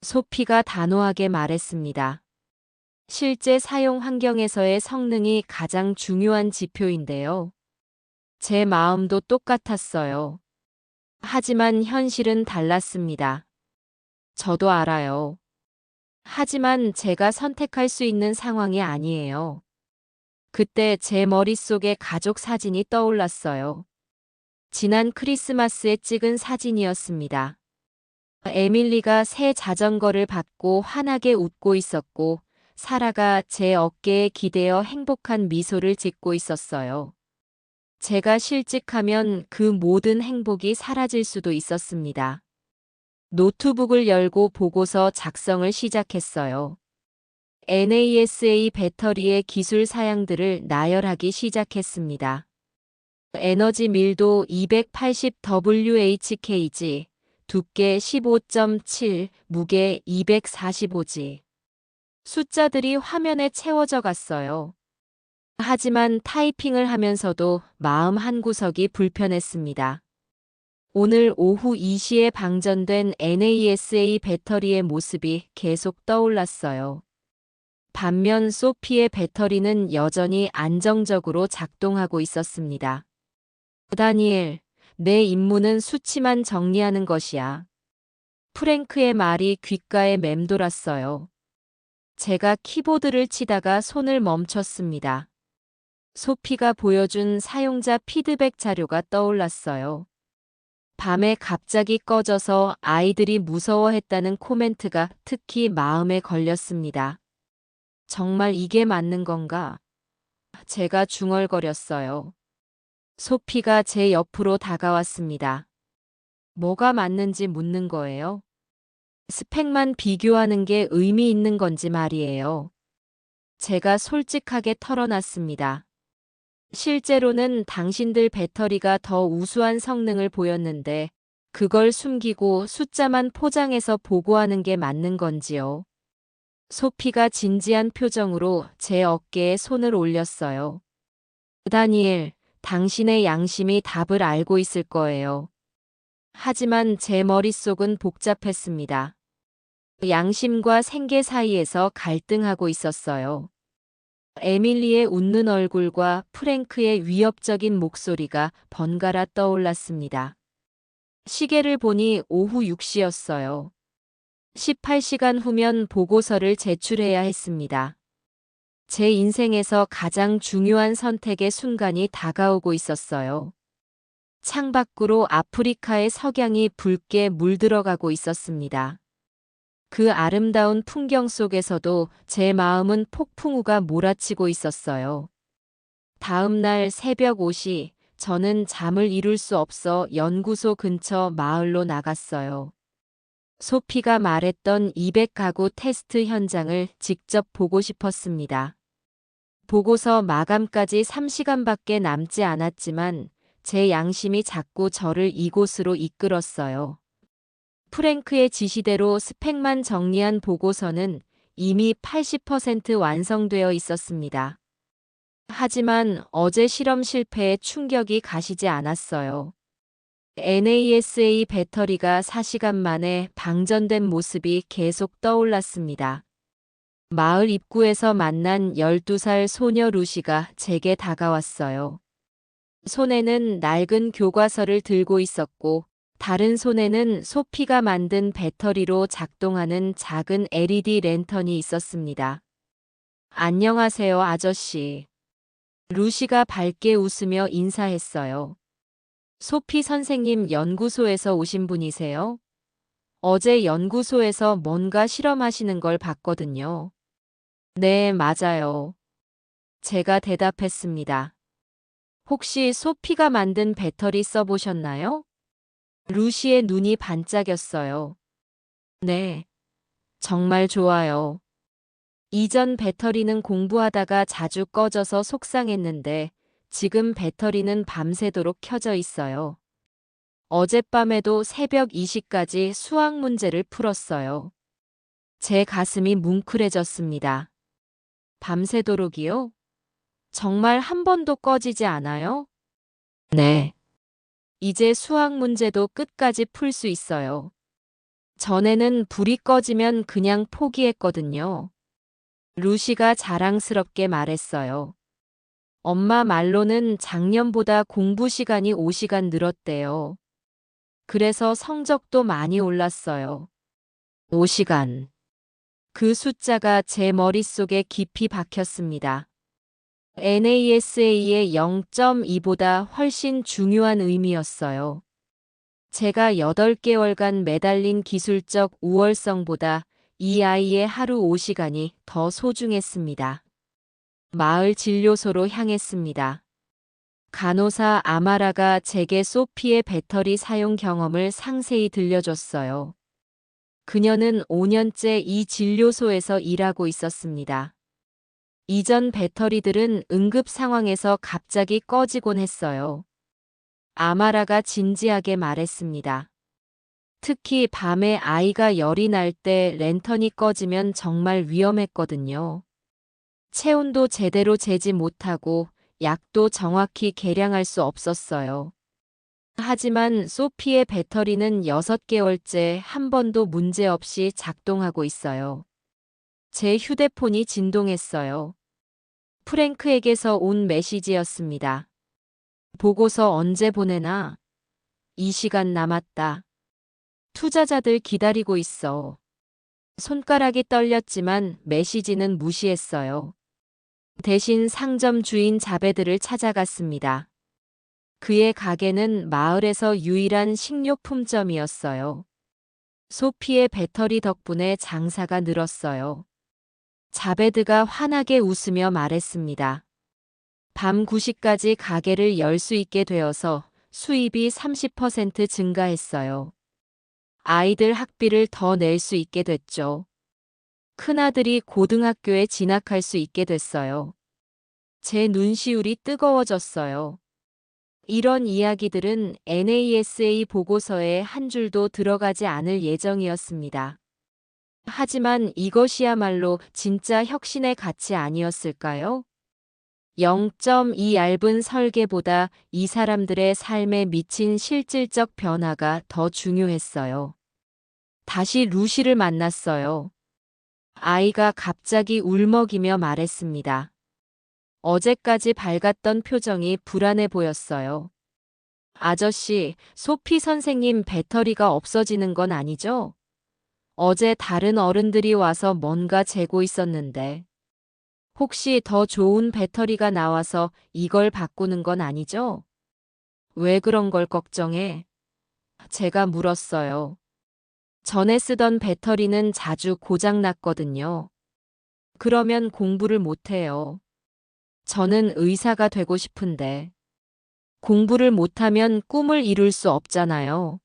소피가 단호하게 말했습니다. 실제 사용 환경에서의 성능이 가장 중요한 지표인데요. 제 마음도 똑같았어요. 하지만 현실은 달랐습니다. 저도 알아요. 하지만 제가 선택할 수 있는 상황이 아니에요. 그때 제 머릿속에 가족 사진이 떠올랐어요. 지난 크리스마스에 찍은 사진이었습니다. 에밀리가 새 자전거를 받고 환하게 웃고 있었고, 사라가 제 어깨에 기대어 행복한 미소를 짓고 있었어요. 제가 실직하면 그 모든 행복이 사라질 수도 있었습니다. 노트북을 열고 보고서 작성을 시작했어요. NASA 배터리의 기술 사양들을 나열하기 시작했습니다. 에너지 밀도 280Whkg, 두께 15.7, 무게 245g. 숫자들이 화면에 채워져 갔어요. 하지만 타이핑을 하면서도 마음 한구석이 불편했습니다. 오늘 오후 2시에 방전된 NASA 배터리의 모습이 계속 떠올랐어요. 반면 소피의 배터리는 여전히 안정적으로 작동하고 있었습니다. 다니엘, 내 임무는 수치만 정리하는 것이야. 프랭크의 말이 귓가에 맴돌았어요. 제가 키보드를 치다가 손을 멈췄습니다. 소피가 보여준 사용자 피드백 자료가 떠올랐어요. 밤에 갑자기 꺼져서 아이들이 무서워했다는 코멘트가 특히 마음에 걸렸습니다. 정말 이게 맞는 건가? 제가 중얼거렸어요. 소피가 제 옆으로 다가왔습니다. 뭐가 맞는지 묻는 거예요. 스펙만 비교하는 게 의미 있는 건지 말이에요. 제가 솔직하게 털어놨습니다. 실제로는 당신들 배터리가 더 우수한 성능을 보였는데 그걸 숨기고 숫자만 포장해서 보고하는 게 맞는 건지요. 소피가 진지한 표정으로 제 어깨에 손을 올렸어요. 다니엘, 당신의 양심이 답을 알고 있을 거예요. 하지만 제 머릿속은 복잡했습니다. 양심과 생계 사이에서 갈등하고 있었어요. 에밀리의 웃는 얼굴과 프랭크의 위협적인 목소리가 번갈아 떠올랐습니다. 시계를 보니 오후 6시였어요. 18시간 후면 보고서를 제출해야 했습니다. 제 인생에서 가장 중요한 선택의 순간이 다가오고 있었어요. 창밖으로 아프리카의 석양이 붉게 물들어가고 있었습니다. 그 아름다운 풍경 속에서도 제 마음은 폭풍우가 몰아치고 있었어요. 다음 날 새벽 5시, 저는 잠을 이룰 수 없어 연구소 근처 마을로 나갔어요. 소피가 말했던 200가구 테스트 현장을 직접 보고 싶었습니다. 보고서 마감까지 3시간밖에 남지 않았지만 제 양심이 자꾸 저를 이곳으로 이끌었어요. 프랭크의 지시대로 스펙만 정리한 보고서는 이미 80% 완성되어 있었습니다. 하지만 어제 실험 실패에 충격이 가시지 않았어요. NASA 배터리가 4시간 만에 방전된 모습이 계속 떠올랐습니다. 마을 입구에서 만난 12살 소녀 루시가 제게 다가왔어요. 손에는 낡은 교과서를 들고 있었고 다른 손에는 소피가 만든 배터리로 작동하는 작은 LED 랜턴이 있었습니다. 안녕하세요, 아저씨. 루시가 밝게 웃으며 인사했어요. 소피 선생님 연구소에서 오신 분이세요? 어제 연구소에서 뭔가 실험하시는 걸 봤거든요. 네, 맞아요. 제가 대답했습니다. 혹시 소피가 만든 배터리 써보셨나요? 루시의 눈이 반짝였어요. 네, 정말 좋아요. 이전 배터리는 공부하다가 자주 꺼져서 속상했는데 지금 배터리는 밤새도록 켜져 있어요. 어젯밤에도 새벽 2시까지 수학 문제를 풀었어요. 제 가슴이 뭉클해졌습니다. 밤새도록이요? 정말 한 번도 꺼지지 않아요? 네. 이제 수학 문제도 끝까지 풀 수 있어요. 전에는 불이 꺼지면 그냥 포기했거든요. 루시가 자랑스럽게 말했어요. 엄마 말로는 작년보다 공부 시간이 5시간 늘었대요. 그래서 성적도 많이 올랐어요. 5시간. 그 숫자가 제 머릿속에 깊이 박혔습니다. NASA의 0.2보다 훨씬 중요한 의미였어요. 제가 8개월간 매달린 기술적 우월성보다 이 아이의 하루 5시간이 더 소중했습니다. 마을 진료소로 향했습니다. 간호사 아마라가 제게 소피의 배터리 사용 경험을 상세히 들려줬어요. 그녀는 5년째 이 진료소에서 일하고 있었습니다. 이전 배터리들은 응급 상황에서 갑자기 꺼지곤 했어요. 아마라가 진지하게 말했습니다. 특히 밤에 아이가 열이 날 때 랜턴이 꺼지면 정말 위험했거든요. 체온도 제대로 재지 못하고 약도 정확히 계량할 수 없었어요. 하지만 소피의 배터리는 6개월째 한 번도 문제없이 작동하고 있어요. 제 휴대폰이 진동했어요. 프랭크에게서 온 메시지였습니다. 보고서 언제 보내나? 2시간 남았다. 투자자들 기다리고 있어. 손가락이 떨렸지만 메시지는 무시했어요. 대신 상점 주인 자베드를 찾아갔습니다. 그의 가게는 마을에서 유일한 식료품점이었어요. 소피의 배터리 덕분에 장사가 늘었어요. 자베드가 환하게 웃으며 말했습니다. 밤 9시까지 가게를 열 수 있게 되어서 수입이 30% 증가했어요. 아이들 학비를 더 낼 수 있게 됐죠. 큰아들이 고등학교에 진학할 수 있게 됐어요. 제 눈시울이 뜨거워졌어요. 이런 이야기들은 NASA 보고서에 한 줄도 들어가지 않을 예정이었습니다. 하지만 이것이야말로 진짜 혁신의 가치 아니었을까요? 0.2 얇은 설계보다 이 사람들의 삶에 미친 실질적 변화가 더 중요했어요. 다시 루시를 만났어요. 아이가 갑자기 울먹이며 말했습니다. 어제까지 밝았던 표정이 불안해 보였어요. 아저씨, 소피 선생님 배터리가 없어지는 건 아니죠? 어제 다른 어른들이 와서 뭔가 재고 있었는데. 혹시 더 좋은 배터리가 나와서 이걸 바꾸는 건 아니죠? 왜 그런 걸 걱정해? 제가 물었어요. 전에 쓰던 배터리는 자주 고장 났거든요. 그러면 공부를 못해요. 저는 의사가 되고 싶은데. 공부를 못하면 꿈을 이룰 수 없잖아요.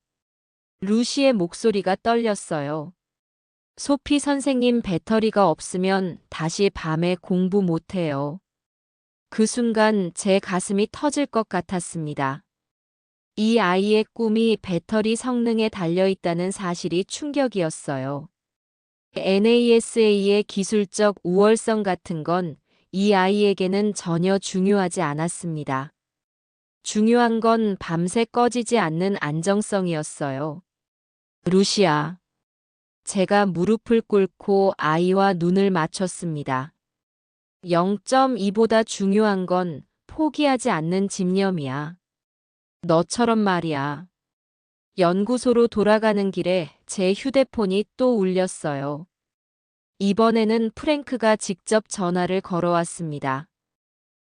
루시의 목소리가 떨렸어요. 소피 선생님 배터리가 없으면 다시 밤에 공부 못해요. 그 순간 제 가슴이 터질 것 같았습니다. 이 아이의 꿈이 배터리 성능에 달려있다는 사실이 충격이었어요. NASA의 기술적 우월성 같은 건 이 아이에게는 전혀 중요하지 않았습니다. 중요한 건 밤새 꺼지지 않는 안정성이었어요. 루시아. 제가 무릎을 꿇고 아이와 눈을 맞췄습니다. 0.2보다 중요한 건 포기하지 않는 집념이야. 너처럼 말이야. 연구소로 돌아가는 길에 제 휴대폰이 또 울렸어요. 이번에는 프랭크가 직접 전화를 걸어왔습니다.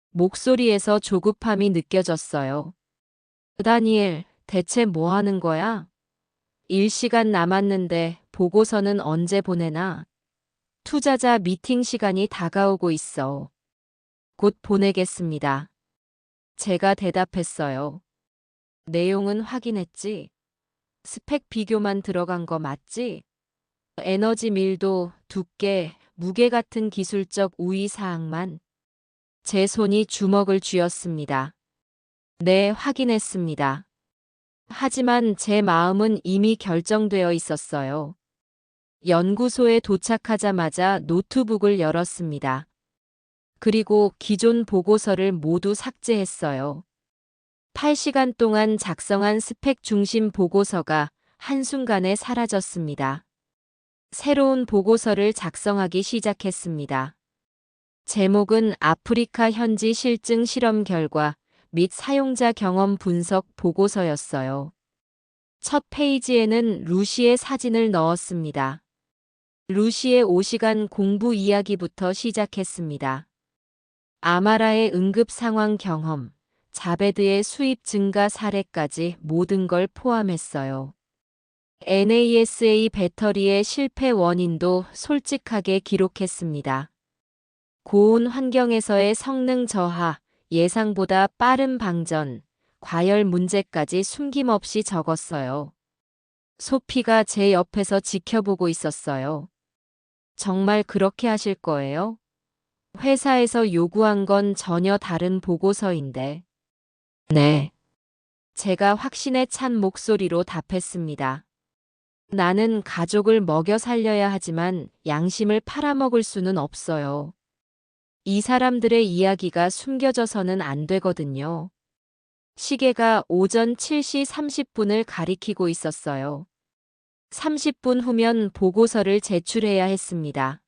목소리에서 조급함이 느껴졌어요. 다니엘, 대체 뭐 하는 거야? 일 시간 남았는데 보고서는 언제 보내나? 투자자 미팅 시간이 다가오고 있어. 곧 보내겠습니다. 제가 대답했어요. 내용은 확인했지? 스펙 비교만 들어간 거 맞지? 에너지 밀도, 두께, 무게 같은 기술적 우위 사항만. 제 손이 주먹을 쥐었습니다. 네, 확인했습니다. 하지만 제 마음은 이미 결정되어 있었어요. 연구소에 도착하자마자 노트북을 열었습니다. 그리고 기존 보고서를 모두 삭제했어요. 8시간 동안 작성한 스펙 중심 보고서가 한순간에 사라졌습니다. 새로운 보고서를 작성하기 시작했습니다. 제목은 아프리카 현지 실증 실험 결과 및 사용자 경험 분석 보고서였어요. 첫 페이지에는 루시의 사진을 넣었습니다. 루시의 5시간 공부 이야기부터 시작했습니다. 아마라의 응급 상황 경험, 자베드의 수입 증가 사례까지 모든 걸 포함했어요. NASA 배터리의 실패 원인도 솔직하게 기록했습니다. 고온 환경에서의 성능 저하, 예상보다 빠른 방전, 과열 문제까지 숨김없이 적었어요. 소피가 제 옆에서 지켜보고 있었어요. 정말 그렇게 하실 거예요? 회사에서 요구한 건 전혀 다른 보고서인데. 네. 제가 확신에 찬 목소리로 답했습니다. 나는 가족을 먹여 살려야 하지만 양심을 팔아먹을 수는 없어요. 이 사람들의 이야기가 숨겨져서는 안 되거든요. 시계가 오전 7시 30분을 가리키고 있었어요. 30분 후면 보고서를 제출해야 했습니다.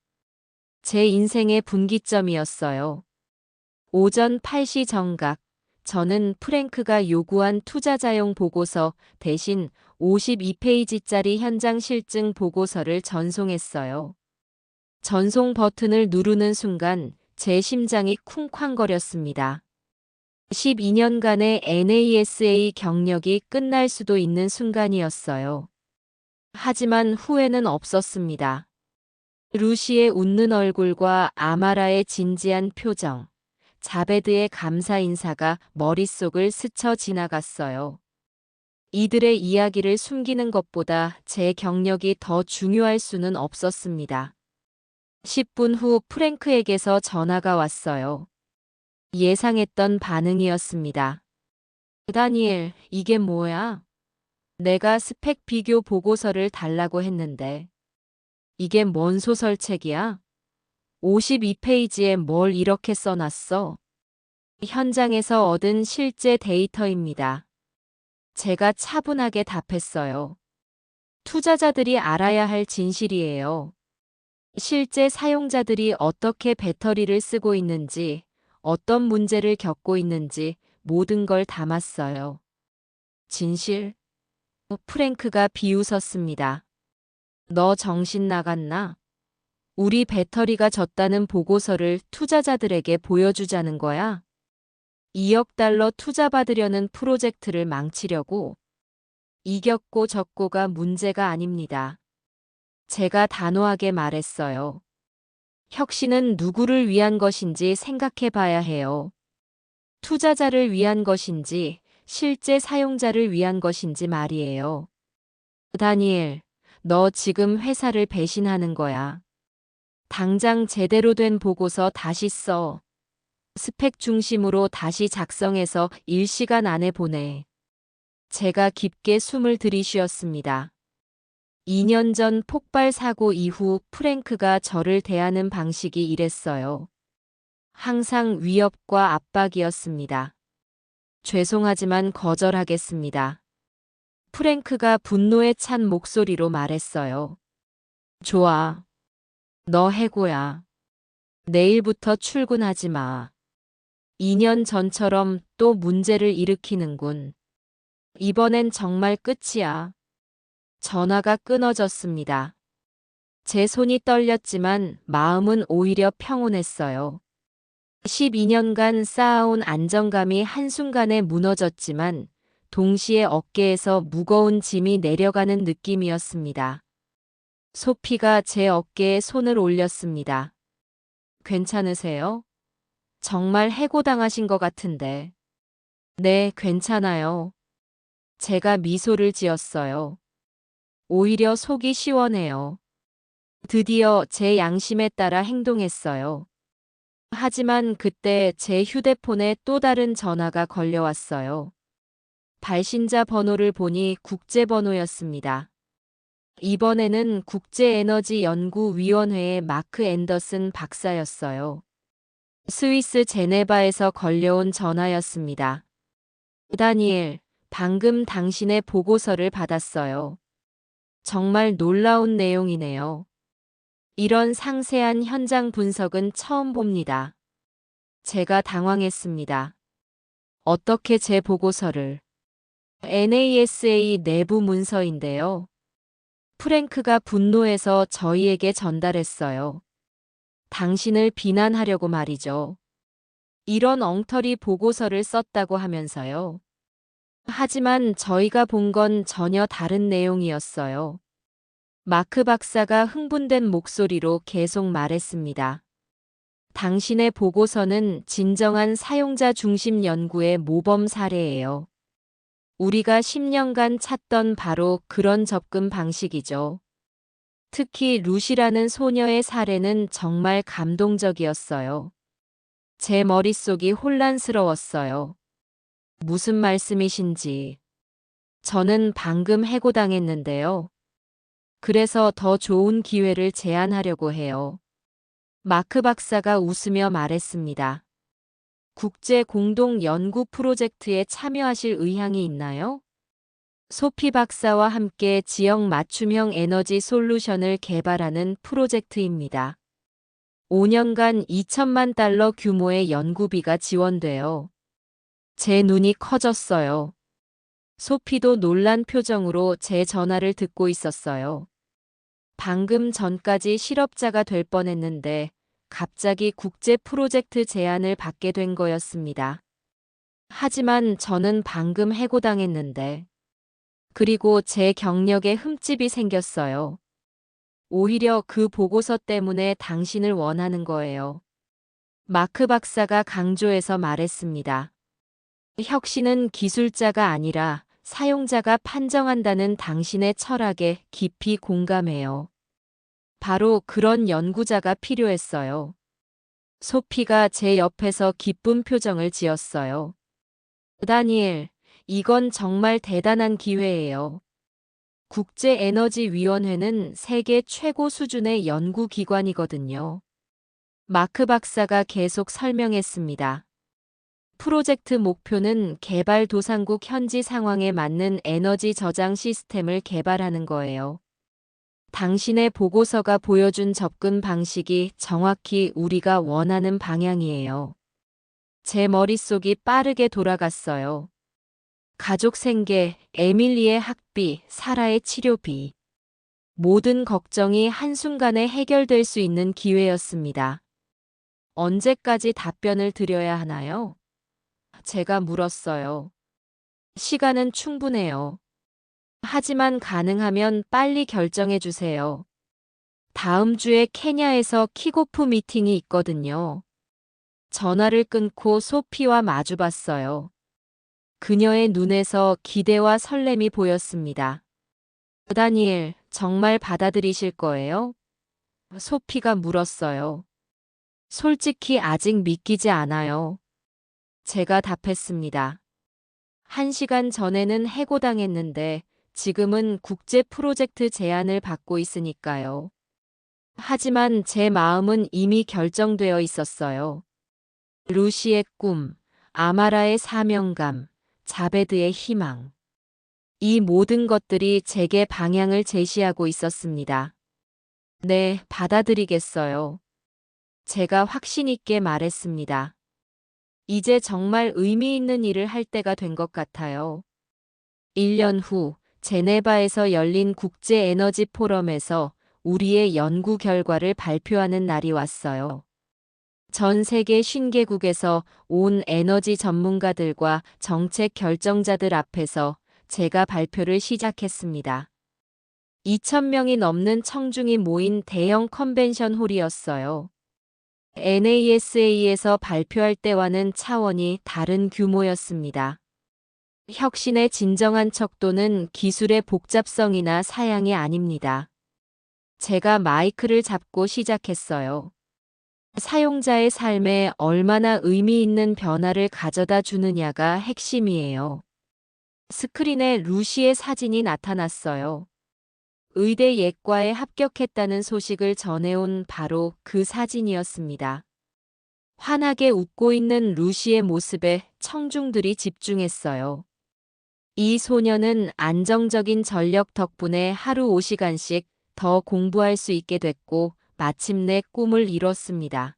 제 인생의 분기점이었어요. 오전 8시 정각, 저는 프랭크가 요구한 투자자용 보고서 대신 52페이지짜리 현장 실증 보고서를 전송했어요. 전송 버튼을 누르는 순간 제 심장이 쿵쾅거렸습니다. 12년간의 NASA 경력이 끝날 수도 있는 순간이었어요. 하지만 후회는 없었습니다. 루시의 웃는 얼굴과 아마라의 진지한 표정, 자베드의 감사 인사가 머릿속을 스쳐 지나갔어요. 이들의 이야기를 숨기는 것보다 제 경력이 더 중요할 수는 없었습니다. 10분 후 프랭크에게서 전화가 왔어요. 예상했던 반응이었습니다. 다니엘, 이게 뭐야? 내가 스펙 비교 보고서를 달라고 했는데. 이게 뭔 소설책이야? 52페이지에 뭘 이렇게 써놨어? 현장에서 얻은 실제 데이터입니다. 제가 차분하게 답했어요. 투자자들이 알아야 할 진실이에요. 실제 사용자들이 어떻게 배터리를 쓰고 있는지, 어떤 문제를 겪고 있는지 모든 걸 담았어요. 진실? 프랭크가 비웃었습니다. 너 정신 나갔나? 우리 배터리가 졌다는 보고서를 투자자들에게 보여주자는 거야? 2억 달러 투자받으려는 프로젝트를 망치려고? 이겼고 졌고가 문제가 아닙니다. 제가 단호하게 말했어요. 혁신은 누구를 위한 것인지 생각해 봐야 해요. 투자자를 위한 것인지 실제 사용자를 위한 것인지 말이에요. 다니엘, 너 지금 회사를 배신하는 거야. 당장 제대로 된 보고서 다시 써. 스펙 중심으로 다시 작성해서 1시간 안에 보내. 제가 깊게 숨을 들이쉬었습니다. 2년 전 폭발 사고 이후 프랭크가 저를 대하는 방식이 이랬어요. 항상 위협과 압박이었습니다. 죄송하지만 거절하겠습니다. 프랭크가 분노에 찬 목소리로 말했어요. 좋아. 너 해고야. 내일부터 출근하지 마. 2년 전처럼 또 문제를 일으키는군. 이번엔 정말 끝이야. 전화가 끊어졌습니다. 제 손이 떨렸지만 마음은 오히려 평온했어요. 12년간 쌓아온 안정감이 한순간에 무너졌지만 동시에 어깨에서 무거운 짐이 내려가는 느낌이었습니다. 소피가 제 어깨에 손을 올렸습니다. 괜찮으세요? 정말 해고당하신 것 같은데. 네, 괜찮아요. 제가 미소를 지었어요. 오히려 속이 시원해요. 드디어 제 양심에 따라 행동했어요. 하지만 그때 제 휴대폰에 또 다른 전화가 걸려왔어요. 발신자 번호를 보니 국제 번호였습니다. 이번에는 국제에너지연구위원회의 마크 앤더슨 박사였어요. 스위스 제네바에서 걸려온 전화였습니다. 다니엘, 방금 당신의 보고서를 받았어요. 정말 놀라운 내용이네요. 이런 상세한 현장 분석은 처음 봅니다. 제가 당황했습니다. 어떻게 제 보고서를? NASA 내부 문서인데요. 프랭크가 분노해서 저희에게 전달했어요. 당신을 비난하려고 말이죠. 이런 엉터리 보고서를 썼다고 하면서요. 하지만 저희가 본 건 전혀 다른 내용이었어요. 마크 박사가 흥분된 목소리로 계속 말했습니다. 당신의 보고서는 진정한 사용자 중심 연구의 모범 사례예요. 우리가 10년간 찾던 바로 그런 접근 방식이죠. 특히 루시라는 소녀의 사례는 정말 감동적이었어요. 제 머릿속이 혼란스러웠어요. 무슨 말씀이신지. 저는 방금 해고당했는데요. 그래서 더 좋은 기회를 제안하려고 해요. 마크 박사가 웃으며 말했습니다. 국제 공동 연구 프로젝트에 참여하실 의향이 있나요? 소피 박사와 함께 지역 맞춤형 에너지 솔루션을 개발하는 프로젝트입니다. 5년간 2천만 달러 규모의 연구비가 지원돼요. 제 눈이 커졌어요. 소피도 놀란 표정으로 제 전화를 듣고 있었어요. 방금 전까지 실업자가 될 뻔했는데 갑자기 국제 프로젝트 제안을 받게 된 거였습니다. 하지만 저는 방금 해고당했는데. 그리고 제 경력에 흠집이 생겼어요. 오히려 그 보고서 때문에 당신을 원하는 거예요. 마크 박사가 강조해서 말했습니다. 혁신은 기술자가 아니라 사용자가 판정한다는 당신의 철학에 깊이 공감해요. 바로 그런 연구자가 필요했어요. 소피가 제 옆에서 기쁜 표정을 지었어요. 다니엘, 이건 정말 대단한 기회예요. 국제에너지위원회는 세계 최고 수준의 연구기관이거든요. 마크 박사가 계속 설명했습니다. 프로젝트 목표는 개발도상국 현지 상황에 맞는 에너지 저장 시스템을 개발하는 거예요. 당신의 보고서가 보여준 접근 방식이 정확히 우리가 원하는 방향이에요. 제 머릿속이 빠르게 돌아갔어요. 가족 생계, 에밀리의 학비, 사라의 치료비. 모든 걱정이 한순간에 해결될 수 있는 기회였습니다. 언제까지 답변을 드려야 하나요? 제가 물었어요. 시간은 충분해요. 하지만 가능하면 빨리 결정해 주세요. 다음 주에 케냐에서 킥오프 미팅이 있거든요. 전화를 끊고 소피와 마주봤어요. 그녀의 눈에서 기대와 설렘이 보였습니다. 다니엘, 정말 받아들이실 거예요? 소피가 물었어요. 솔직히 아직 믿기지 않아요. 제가 답했습니다. 1시간 전에는 해고당했는데 지금은 국제 프로젝트 제안을 받고 있으니까요. 하지만 제 마음은 이미 결정되어 있었어요. 루시의 꿈, 아마라의 사명감, 자베드의 희망. 이 모든 것들이 제게 방향을 제시하고 있었습니다. 네, 받아들이겠어요. 제가 확신 있게 말했습니다. 이제 정말 의미 있는 일을 할 때가 된 것 같아요. 1년 후 제네바에서 열린 국제 에너지 포럼에서 우리의 연구 결과를 발표하는 날이 왔어요. 전 세계 50개국에서 온 에너지 전문가들과 정책 결정자들 앞에서 제가 발표를 시작했습니다. 2,000명이 넘는 청중이 모인 대형 컨벤션 홀이었어요. NASA에서 발표할 때와는 차원이 다른 규모였습니다. 혁신의 진정한 척도는 기술의 복잡성이나 사양이 아닙니다. 제가 마이크를 잡고 시작했어요. 사용자의 삶에 얼마나 의미 있는 변화를 가져다 주느냐가 핵심이에요. 스크린에 루시의 사진이 나타났어요. 의대 예과에 합격했다는 소식을 전해온 바로 그 사진이었습니다. 환하게 웃고 있는 루시의 모습에 청중들이 집중했어요. 이 소녀는 안정적인 전력 덕분에 하루 5시간씩 더 공부할 수 있게 됐고 마침내 꿈을 이뤘습니다.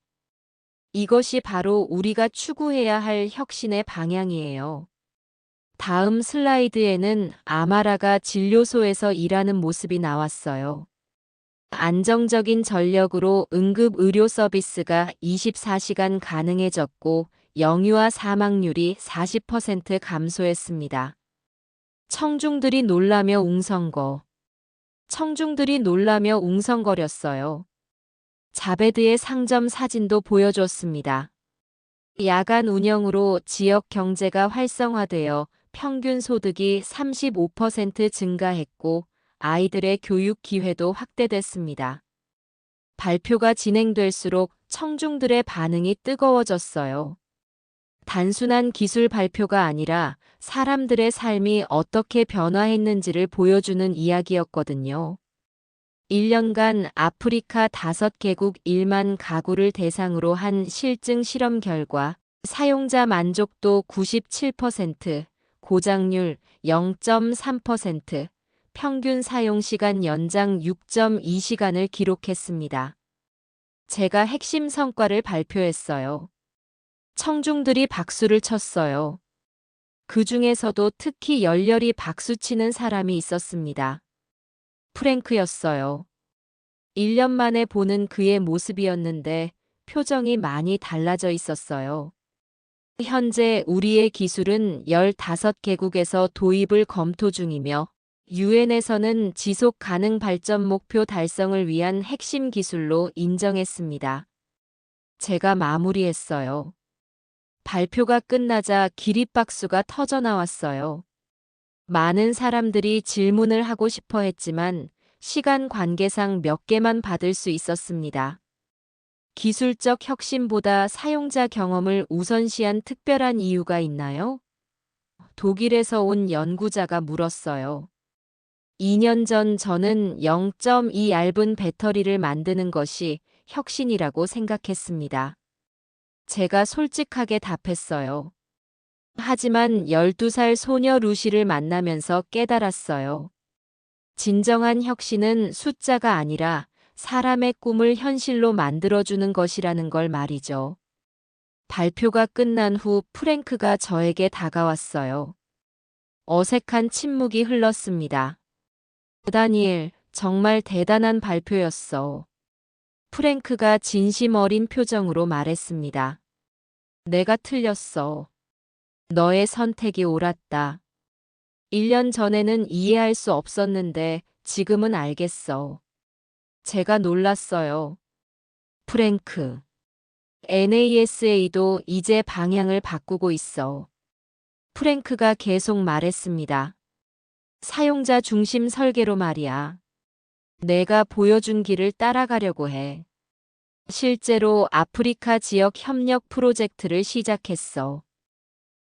이것이 바로 우리가 추구해야 할 혁신의 방향이에요. 다음 슬라이드에는 아마라가 진료소에서 일하는 모습이 나왔어요. 안정적인 전력으로 응급 의료 서비스가 24시간 가능해졌고 영유아 사망률이 40% 감소했습니다. 청중들이 놀라며 웅성거렸어요. 자베드의 상점 사진도 보여줬습니다. 야간 운영으로 지역 경제가 활성화되어 평균 소득이 35% 증가했고 아이들의 교육 기회도 확대됐습니다. 발표가 진행될수록 청중들의 반응이 뜨거워졌어요. 단순한 기술 발표가 아니라 사람들의 삶이 어떻게 변화했는지를 보여주는 이야기였거든요. 1년간 아프리카 5개국 1만 가구를 대상으로 한 실증 실험 결과 사용자 만족도 97%, 고장률 0.3%, 평균 사용시간 연장 6.2시간을 기록했습니다. 제가 핵심 성과를 발표했어요. 청중들이 박수를 쳤어요. 그 중에서도 특히 열렬히 박수치는 사람이 있었습니다. 프랭크였어요. 1년 만에 보는 그의 모습이었는데 표정이 많이 달라져 있었어요. 현재 우리의 기술은 15개국에서 도입을 검토 중이며 유엔에서는 지속 가능 발전 목표 달성을 위한 핵심 기술로 인정했습니다. 제가 마무리했어요. 발표가 끝나자 기립박수가 터져 나왔어요. 많은 사람들이 질문을 하고 싶어 했지만 시간 관계상 몇 개만 받을 수 있었습니다. 기술적 혁신보다 사용자 경험을 우선시한 특별한 이유가 있나요? 독일에서 온 연구자가 물었어요. 2년 전 저는 0.2 얇은 배터리를 만드는 것이 혁신이라고 생각했습니다. 제가 솔직하게 답했어요. 하지만 12살 소녀 루시를 만나면서 깨달았어요. 진정한 혁신은 숫자가 아니라 사람의 꿈을 현실로 만들어주는 것이라는 걸 말이죠. 발표가 끝난 후 프랭크가 저에게 다가왔어요. 어색한 침묵이 흘렀습니다. 다니엘, 정말 대단한 발표였어. 프랭크가 진심 어린 표정으로 말했습니다. 내가 틀렸어. 너의 선택이 옳았다. 1년 전에는 이해할 수 없었는데 지금은 알겠어. 제가 놀랐어요. 프랭크. NASA도 이제 방향을 바꾸고 있어. 프랭크가 계속 말했습니다. 사용자 중심 설계로 말이야. 내가 보여준 길을 따라가려고 해. 실제로 아프리카 지역 협력 프로젝트를 시작했어.